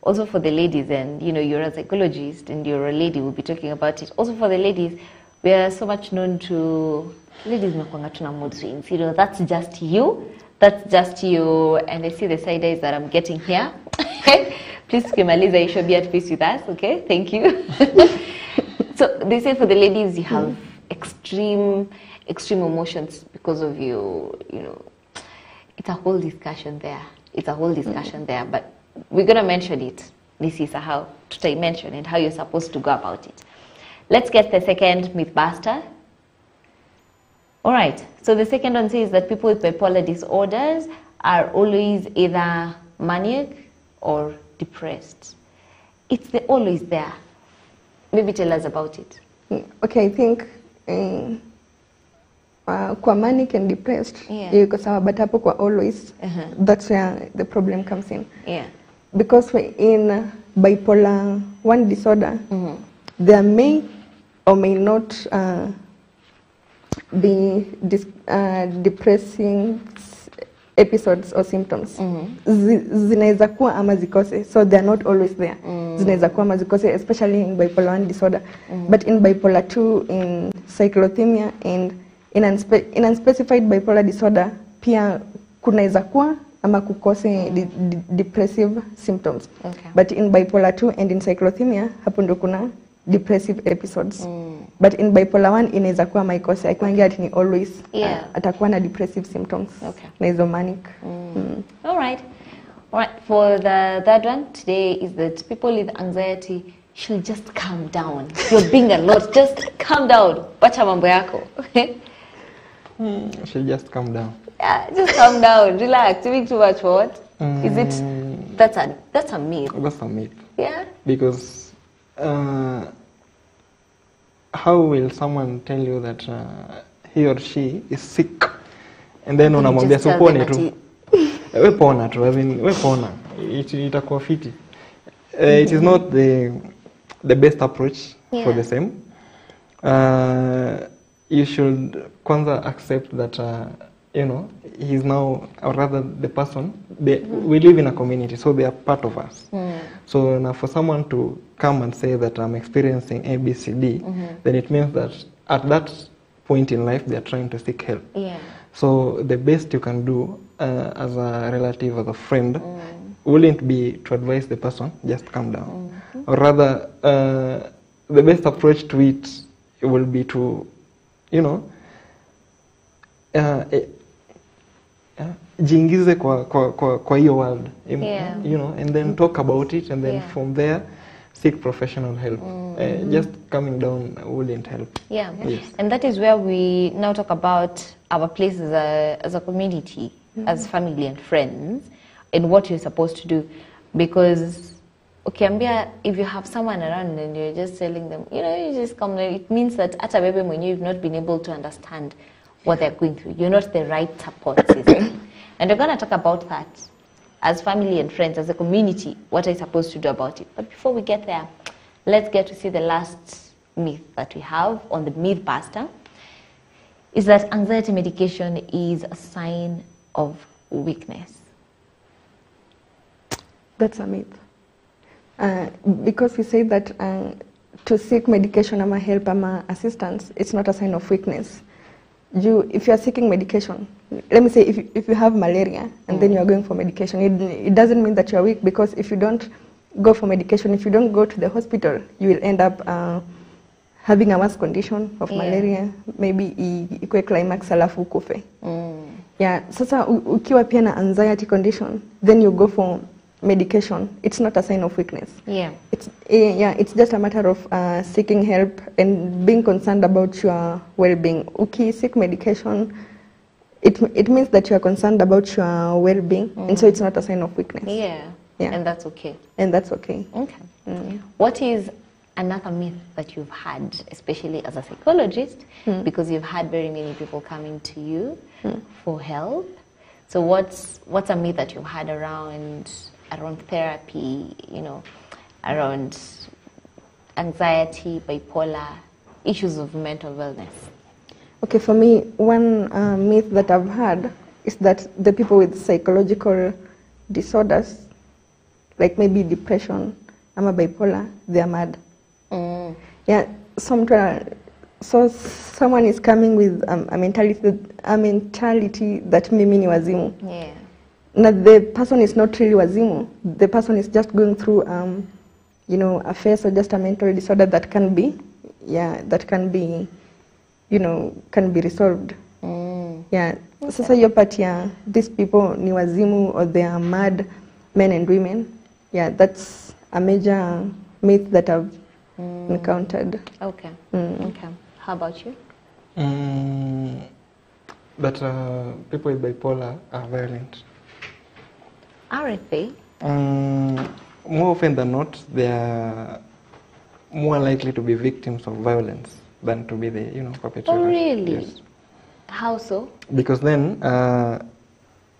also for the ladies, and you know, you're a psychologist and you're a lady, we'll be talking about it. Also for the ladies, we are so much known to, ladies nakwanga tuna mood swings, you know, that's just you, and I see the side eyes that I'm getting here. Please, Kimaliza, you should be at peace with us, okay? Thank you. So they say for the ladies, you have extreme emotions because of you know, it's a whole discussion there. There, but we're going to mention it. This is how to mention it, how you're supposed to go about it. Let's get the second mythbuster. All right, so the second one says that people with bipolar disorders are always either manic or depressed. It's always there. Maybe tell us about it. Okay, I think kwa manic and depressed, iko sawa, but hapo kwa always, that's where the problem comes in. Yeah. Because in bipolar 1 disorder, there may or may not be depressing episodes or symptoms. Zinaweza kuwa ama zikose, so they're not always there. Zinaweza kuwa ama zikose, especially in bipolar 1 disorder. But in bipolar 2, in cyclothymia, and in unspecified bipolar disorder, pia kunaweza kuwa ama kukose depressive symptoms. Okay. But in bipolar 2 and in cyclothymia, hapo ndo kuna depressive episodes. but in bipolar 1 inaweza kuwa maikosa akwangia ati ni always atakuwa na depressive symptoms na hizo manic. All right. For the third one today is that people with anxiety should just calm down. You're being a lot. Just calm down. Pacha mambo yako. Should just calm down. Yeah, just calm down. Relax. Doing too much for what? Is it? That's a myth. That's a myth. Yeah. Because how will someone tell you that he or she is sick and then unamwambia supone tu? We pona tu. I mean, we pona. Itakuwa fiti. It is not the best approach for the same. You should kwanza accept that you know, he's now, or rather the person, we live in a community, so they are part of us. So now for someone to come and say that I'm experiencing A, B, C, D, then it means that at that point in life they are trying to seek help. So the best you can do as a relative, as a friend, wouldn't be to advise the person, just calm down. Or rather, the best approach to it will be to, you know, jiingize kwa hiyo world, you know, and then talk about it, and then from there seek professional help. Just coming down wouldn't help. Yes. And that is where we now talk about our place as a community, as family and friends, and what you're supposed to do. Because okay, if you have someone around and you're just telling them, you know, you just come there, it means that at a baby when you've not been able to understand what they're going through. You're not the right support system. And we're going to talk about that as family and friends, as a community, what are you supposed to do about it. But before we get there, let's get to see the last myth that we have on the myth buster, is that anxiety medication is a sign of weakness. That's a myth. Because we say that to seek medication ama help ama assistance, it's not a sign of weakness. If you are seeking medication, let me say if you have malaria and then you are going for medication, it doesn't mean that you are weak, because if you don't go for medication, if you don't go to the hospital, you will end up having a worse condition of malaria, maybe ikue climax alafu kufe. Sasa ukiwa pia na anxiety condition, then you go for medication, it's not a sign of weakness. It's just a matter of seeking help and being concerned about your well-being. Seek medication, it means that you are concerned about your well-being, and so it's not a sign of weakness. And that's okay. And that's okay. Okay. What is another myth that you've had, especially as a psychologist, because you've had very many people coming to you for help? So what's a myth that you've had around therapy, you know, around anxiety, bipolar, issues of mental wellness? Okay, for me, one myth that I've had is that the people with psychological disorders, like maybe depression, ama bipolar, they are mad. So someone is coming with a mentality that mimi ni wazimu. Now the person is not really wazimu. The person is just going through, you know, a phase or just a mental disorder that can be, you know, can be resolved. Sasa hiyo part ya these people ni wazimu or they are mad, men and women. That's a major myth that I've encountered. Okay. How about you? That people with bipolar are violent. Aren't they? More often than not, they are more likely to be victims of violence than to be the, you know, perpetrator. Oh, really? Yes. How so? Because then,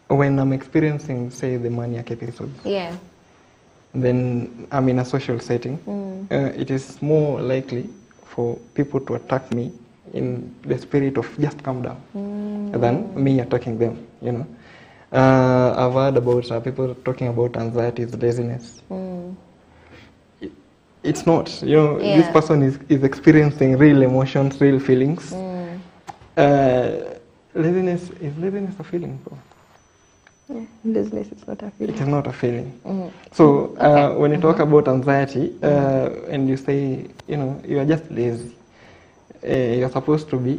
when I'm experiencing, say, the maniac episodes, then I'm in a social setting, it is more likely for people to attack me in the spirit of just calm down than me attacking them, you know. I've heard about people talking about anxiety as laziness. It's not, you know, this person is experiencing real emotions, real feelings. Laziness, is laziness a feeling? Laziness is not a feeling. It is not a feeling. So when you talk about anxiety and you say, you know, you are just lazy, you're supposed to be,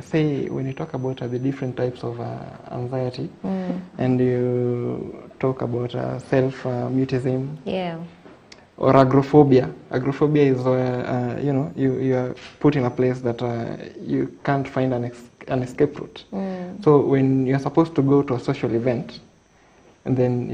say when you talk about the different types of anxiety, and you talk about self-mutism, or agoraphobia. Agoraphobia is where you are put in a place that you can't find an escape route. So when you're supposed to go to a social event, and then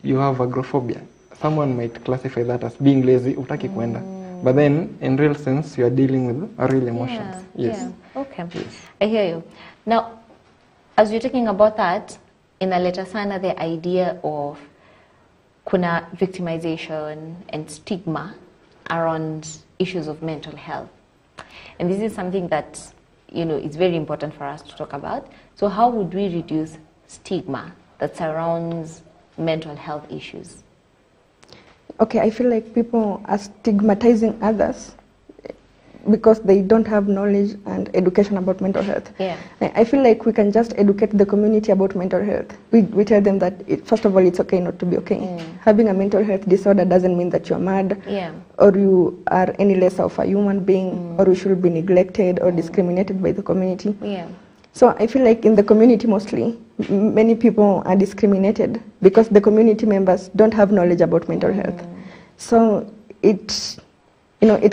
you have agoraphobia, someone might classify that as being lazy, utaki kwenda. But then, in real sense, you are dealing with real emotions. Yes. Okay. Yes. I hear you. Now, as you're talking about that, inaleta sana the idea of kuna victimization and stigma around issues of mental health. And this is something that, is very important for us to talk about. So how would we reduce stigma that surrounds mental health issues? Okay, I feel like people are stigmatizing others because they don't have knowledge and education about mental health. Yeah. I feel like we can just educate the community about mental health. We tell them that, first of all, it's okay not to be okay. Having a mental health disorder doesn't mean that you're mad, or you are any less of a human being, or you should be neglected or discriminated by the community. So I feel like in the community mostly, many people are discriminated because the community members don't have knowledge about mental health. So it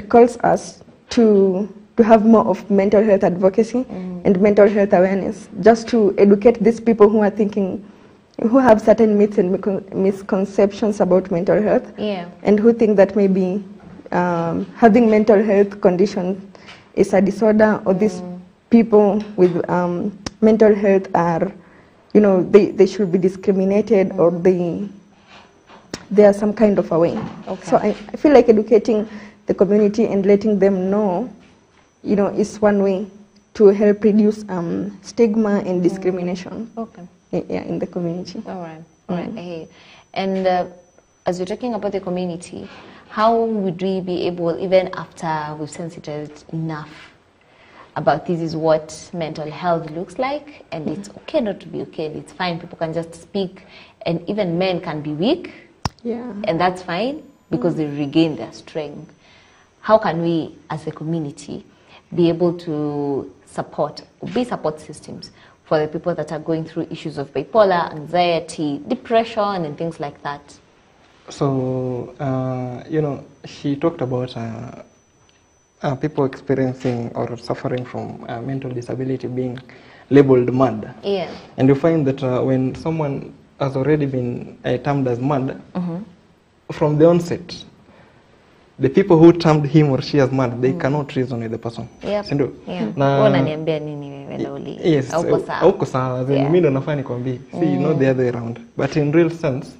calls us to have more of mental health advocacy and mental health awareness, just to educate these people who are thinking, who have certain myths and misconceptions about mental health, and who think that maybe having mental health condition is a disorder, or these people with mental health are, they should be discriminated, or they are some kind of a way. So I feel like educating the community and letting them know, is one way to help reduce stigma and discrimination in the community. All right. I hear you. And as you're talking about the community, how would we be able, even after we've sensitized enough about this is what mental health looks like, and it's okay not to be okay, and it's fine, people can just speak, and even men can be weak, and that's fine, because they regain their strength. How can we, as a community, be able to be support systems for the people that are going through issues of bipolar, anxiety, depression, and things like that? So, she talked about people experiencing or suffering from mental disability being labeled mad. And you find that when someone has already been termed as mad, from the onset, the people who termed him or she as mad, they cannot reason with the person. Yes. Hauko sawa, mimi ndo nafaa nikwambie. See, not the other way around. But in real sense,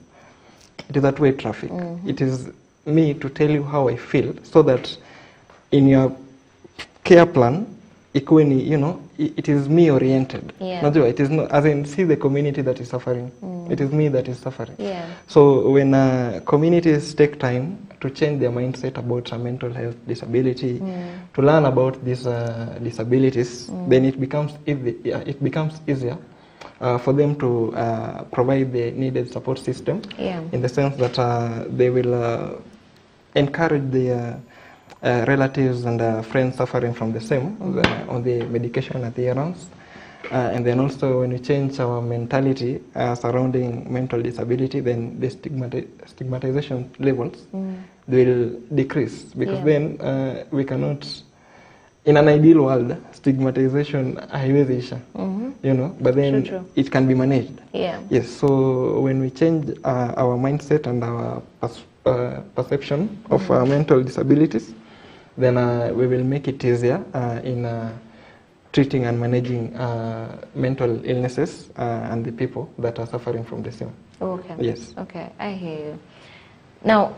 it is that way traffic. It is me to tell you how I feel, so that in your care plan, it is me oriented. It is not, as in, see the community that is suffering. It is me that is suffering. So when communities take time to change their mindset about mental health disability, to learn about these disabilities, then it becomes easier for them to provide the needed support system, in the sense that they will encourage the relatives and friends suffering from the same on the medication adherence. And then also, when we change our mentality surrounding mental disability, then the stigmatization levels will decrease, because then we cannot, in an ideal world, stigmatization haiwezi isha, but then it can be managed. Yes, so when we change our mindset and our perception of mental disabilities, then we will make it easier in treating and managing mental illnesses and the people that are suffering from the same. Yes. Okay, I hear you. Now,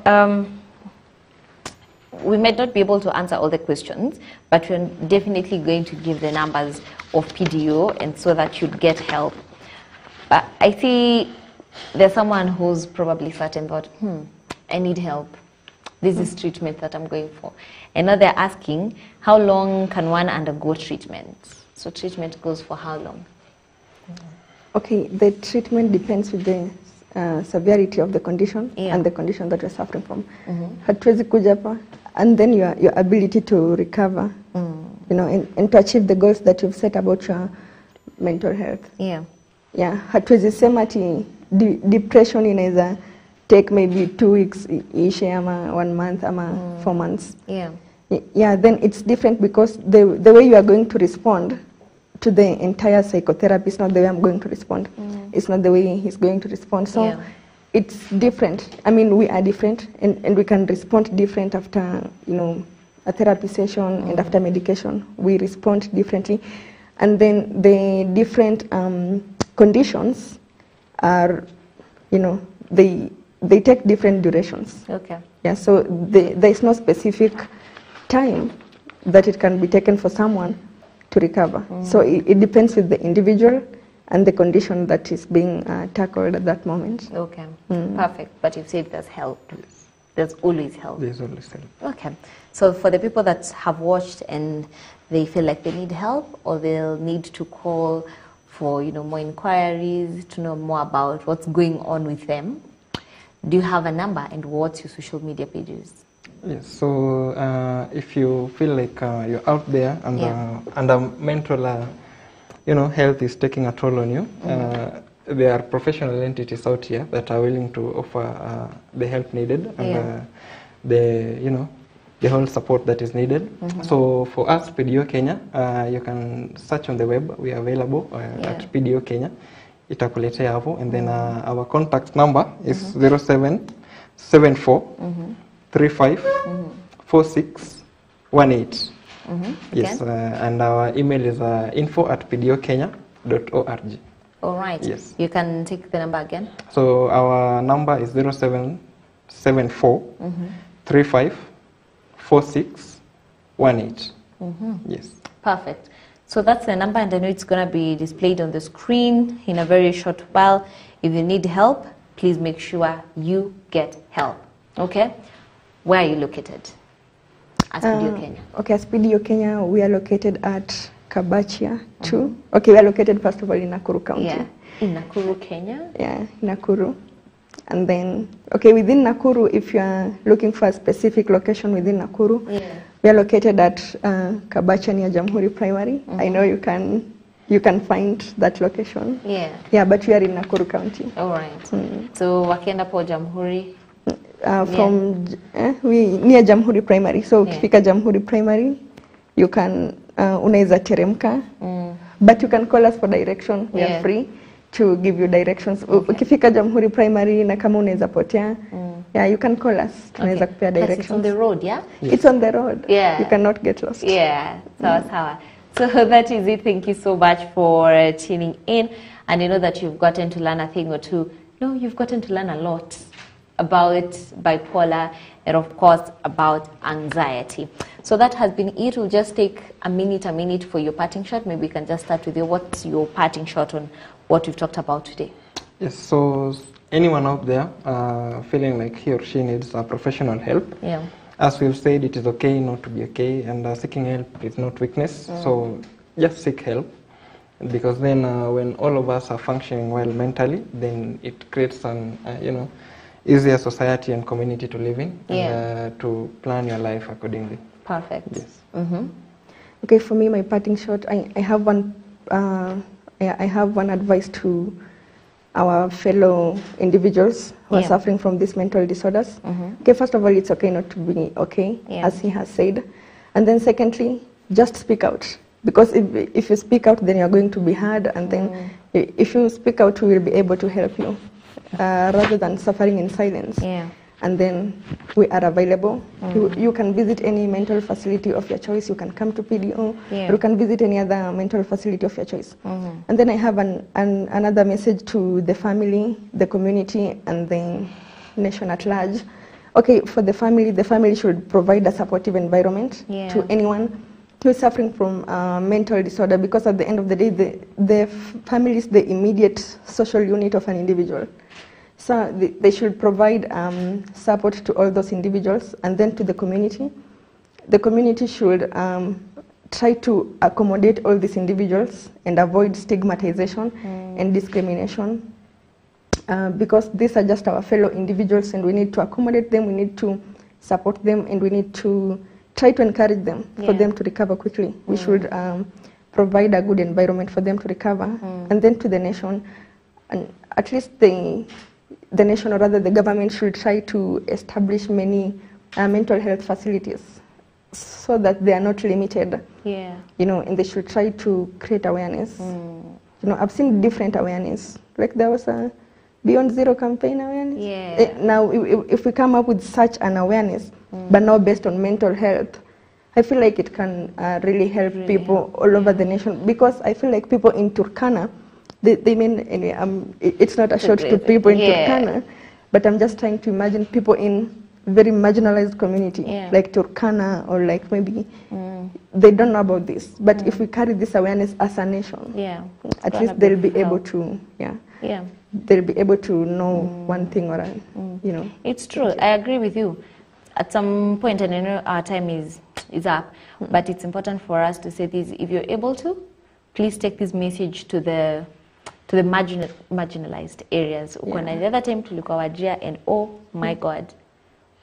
we might not be able to answer all the questions, but we're definitely going to give the numbers of PDO, and so that you'd get help. But I see there's someone who's probably certain that, I need help. This is treatment that I'm going for. And now they're asking, how long can one undergo treatment? So treatment goes for how long? Okay, the treatment depends with the severity of the condition and the condition that you're suffering from. Hatuwezi kuja hapa, and then your ability to recover you know, and to achieve the goals that you've set about your mental health. Yeah. Yeah, hatuwezi sema ati depression inaweza take maybe 2 weeks ishe ama 1 month ama 4 months. Yeah. Yeah, then it's different because the way you are going to respond to the entire psychotherapy is not the way I'm going to respond. It's not the way he's going to respond. So Yeah. it's different. I mean, we are different, and we can respond different after, you know, a therapy session and after medication. We respond differently. And then the different conditions are, you know, they take different durations. Okay. Yeah, so there is no specific time that it can be taken for someone to recover. So it depends with the individual and the condition that is being tackled at that moment. Okay. Perfect. But you've said there's help. There's always help. There's always help. Okay. So for the people that have watched and they feel like they need help, or they'll need to call for, you know, more inquiries, to know more about what's going on with them, do you have a number, and what's your social media pages? Yes, so if you feel like you're out there and mental, you know, health is taking a toll on you, there are professional entities out here that are willing to offer the help needed and the, you know, the whole support that is needed. So for us, PDO Kenya, you can search on the web. We are available at PDO Kenya. Itakuletea hapo, and then our contact number is 0774 35 46 18. Yes, and our email is info@pdokenya.org. All right. Yes. You can take the number again. So our number is 0774 35 46 18. Yes. Perfect. So that's the number, and I know it's going to be displayed on the screen in a very short while. If you need help, please make sure you get help. Okay? Where are you located? As PDO Kenya. Okay, as PDO Kenya, we are located at Kabachia 2. Okay, we are located first of all in Nakuru County. Yeah, in Nakuru, Kenya. Yeah, Nakuru. And then, okay, within Nakuru, if you are looking for a specific location within Nakuru, we are located at Kabachia near Jamhuri Primary. I know you can find that location. Yeah. Yeah, but we are in Nakuru County. All right. So wakienda po Jamhuri? We near Jamhuri Primary. So ukifika Jamhuri Primary, you can unaweza teremka, but you can call us for direction. We are free to give you directions. Ukifika Jamhuri Primary na kama unaweza potea, yeah, you can call us. Tunaweza kupea directions. It's on the road, yeah? Yes. It's on the road. Yeah. You cannot get lost. Yeah. Sawa. So that is it. Thank you so much for tuning in. And you know that you've gotten to learn a thing or two. No, you've gotten to learn a lot about bipolar and of course about anxiety. So that has been it. We'll just take a minute for your parting shot. Maybe we can just start with you. What's your parting shot on what we've talked about today? Yes, so anyone out there feeling like he or she needs professional help, as we've said, it is okay not to be okay, and seeking help is not weakness. So just seek help, because then when all of us are functioning well mentally, then it creates an easier society and community to live in, and to plan your life accordingly. Perfect. Yes. Okay, for me, my parting shot, I have one advice to our fellow individuals who are suffering from these mental disorders. Okay, first of all, it's okay not to be okay, as he has said. And then secondly, just speak out. Because if you speak out, then you're going to be heard. And then if you speak out, we will be able to help you, rather than suffering in silence. And then we are available. You can visit any mental facility of your choice. You can come to PDO, or you can visit any other mental facility of your choice. And then I have another message to the family, the community, and the nation at large. Okay, for the family should provide a supportive environment to anyone who is suffering from mental disorder, because at the end of the day, the family is the immediate social unit of an individual. So they should provide support to all those individuals, and then to the community. The community should try to accommodate all these individuals and avoid stigmatization and discrimination, because these are just our fellow individuals, and we need to accommodate them, we need to support them, and we need to try to encourage them for Yeah. them to recover quickly. We should provide a good environment for them to recover. And then to the nation, and at least the nation, or rather the government, should try to establish many mental health facilities so that they are not limited. Yeah. You know, and they should try to create awareness. You know, I've seen different awareness. Like there was a Beyond Zero campaign awareness. Yeah. Now, if we come up with such an awareness, but now based on mental health, I feel like it can really help people all over the nation, because I feel like people in Turkana, they mean, it's not a shot to people in Turkana, but I'm just trying to imagine people in very marginalized community, like Turkana, or like maybe they don't know about this. But if we carry this awareness as a nation, at least they'll be able to, they'll be able to know one thing or another, you know. It's true. I agree with you. At some point, and I know our time is up, but it's important for us to say this. If you're able to, please take this message to the marginalized areas. When the other time to look Wajir, and oh my God,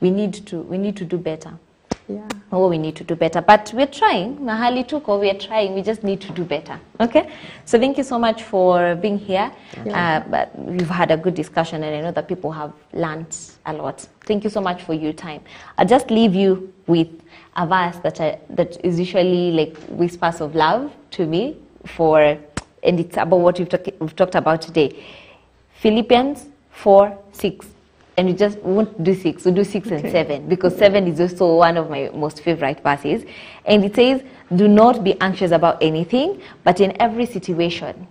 we need to do better. Yeah. Oh, we need to do better. But we're trying. Mahali tuko, we're trying. We just need to do better. Okay? So thank you so much for being here. But we've had a good discussion, and I know that people have learned a lot. Thank you so much for your time. I'll just leave you with a verse that is usually like whispers of love to me, and it's about what we've talked about today. Philippians 4:6. And we just won't do 6, we'll do 6 and 7, because 7 is also one of my most favorite verses. And it says, do not be anxious about anything, but in every situation,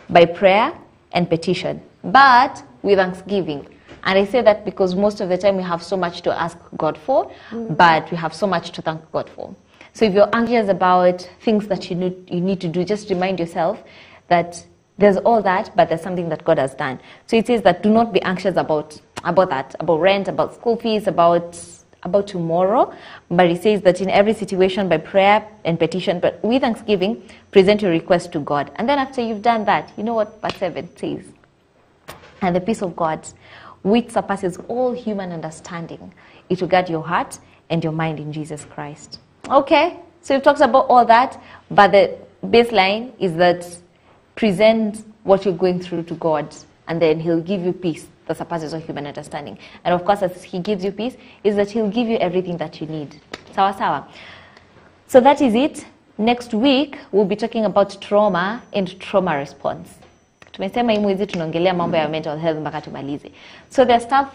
by prayer and petition, but with thanksgiving. And I say that because most of the time we have so much to ask God for, but we have so much to thank God for. So if you're anxious about things that you need to do, just remind yourself that there's all that, but there's something that God has done. So it says that do not be anxious about that, about rent, about school fees, about tomorrow. But it says that in every situation, by prayer and petition, but with thanksgiving, present your request to God. And then after you've done that, you know what verse 7 says? And the peace of God, which surpasses all human understanding, it will guard your heart and your mind in Jesus Christ. Okay, so we've talked about all that, but the baseline is that present what you're going through to God, and then He'll give you peace that surpasses all human understanding. And of course, as He gives you peace, is that He'll give you everything that you need. Sawa sawa. So that is it. Next week, we'll be talking about trauma and trauma response. Tumesema hii mwezi tunaongelea mambo ya mental health mpaka tumalize. So there's stuff,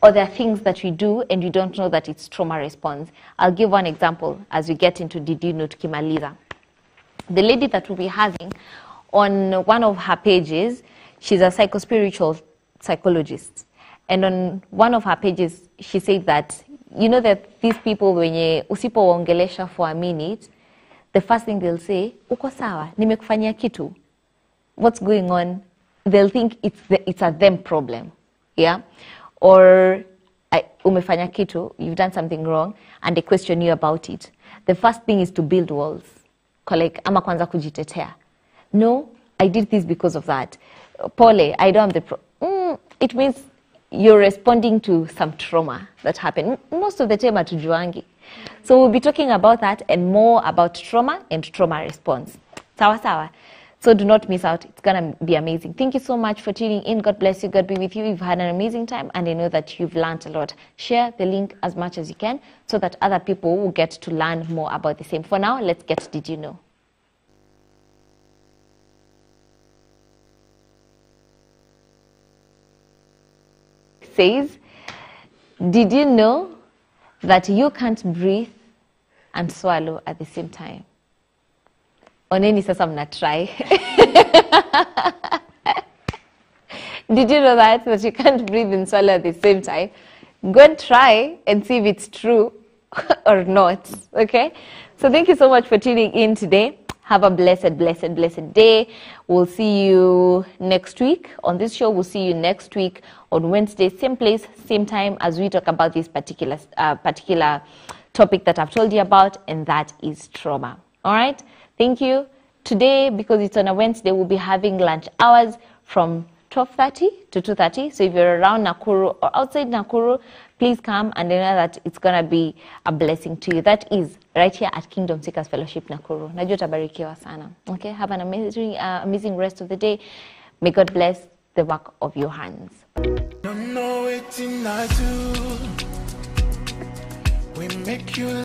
or there are things that we do and you don't know that it's trauma response. I'll give one example as we get into Did You Know tukimaliza. The lady that we'll be having on one of her pages, she's a psychospiritual psychologist. And on one of her pages, she said that, you know that these people, wenye usipoongelesha for a minute, the first thing they'll say, uko sawa, nimekufanyia kitu. What's going on? They'll think it's a them problem. Yeah? Or umefanya kitu, you've done something wrong, and they question you about it. The first thing is to build walls. Like, ama kwanza kujitetea. No, I did this because of that. Pole, I don't have the it means you're responding to some trauma that happened. Most of the time hatujuangi. So we'll be talking about that and more about trauma and trauma response. Sawa sawa. So do not miss out. It's going to be amazing. Thank you so much for tuning in. God bless you. God be with you. You've had an amazing time, and I know that you've learned a lot. Share the link as much as you can so that other people will get to learn more about the same. For now, let's get Did You Know? Says, did you know that you can't breathe and swallow at the same time? Oneni sasa mna try. Did you know that you can't breathe and swallow at the same time? Go and try and see if it's true or not. Okay? So thank you so much for tuning in today. Have a blessed, blessed, blessed day. We'll see you next week on this show. We'll see you next week on Wednesday, same place, same time, as we talk about this particular topic that I've told you about, and that is trauma. All right? Thank you. Today, because it's on a Wednesday, we'll be having lunch hours from 12:30 to 2:30. So if you're around Nakuru or outside Nakuru, please come and know that it's going to be a blessing to you. That is right here at Kingdom Seekers Fellowship Nakuru. Najua tabarikiwa sana. Okay, have an amazing rest of the day. May God bless the work of your hands. Don't know it in I do. We make you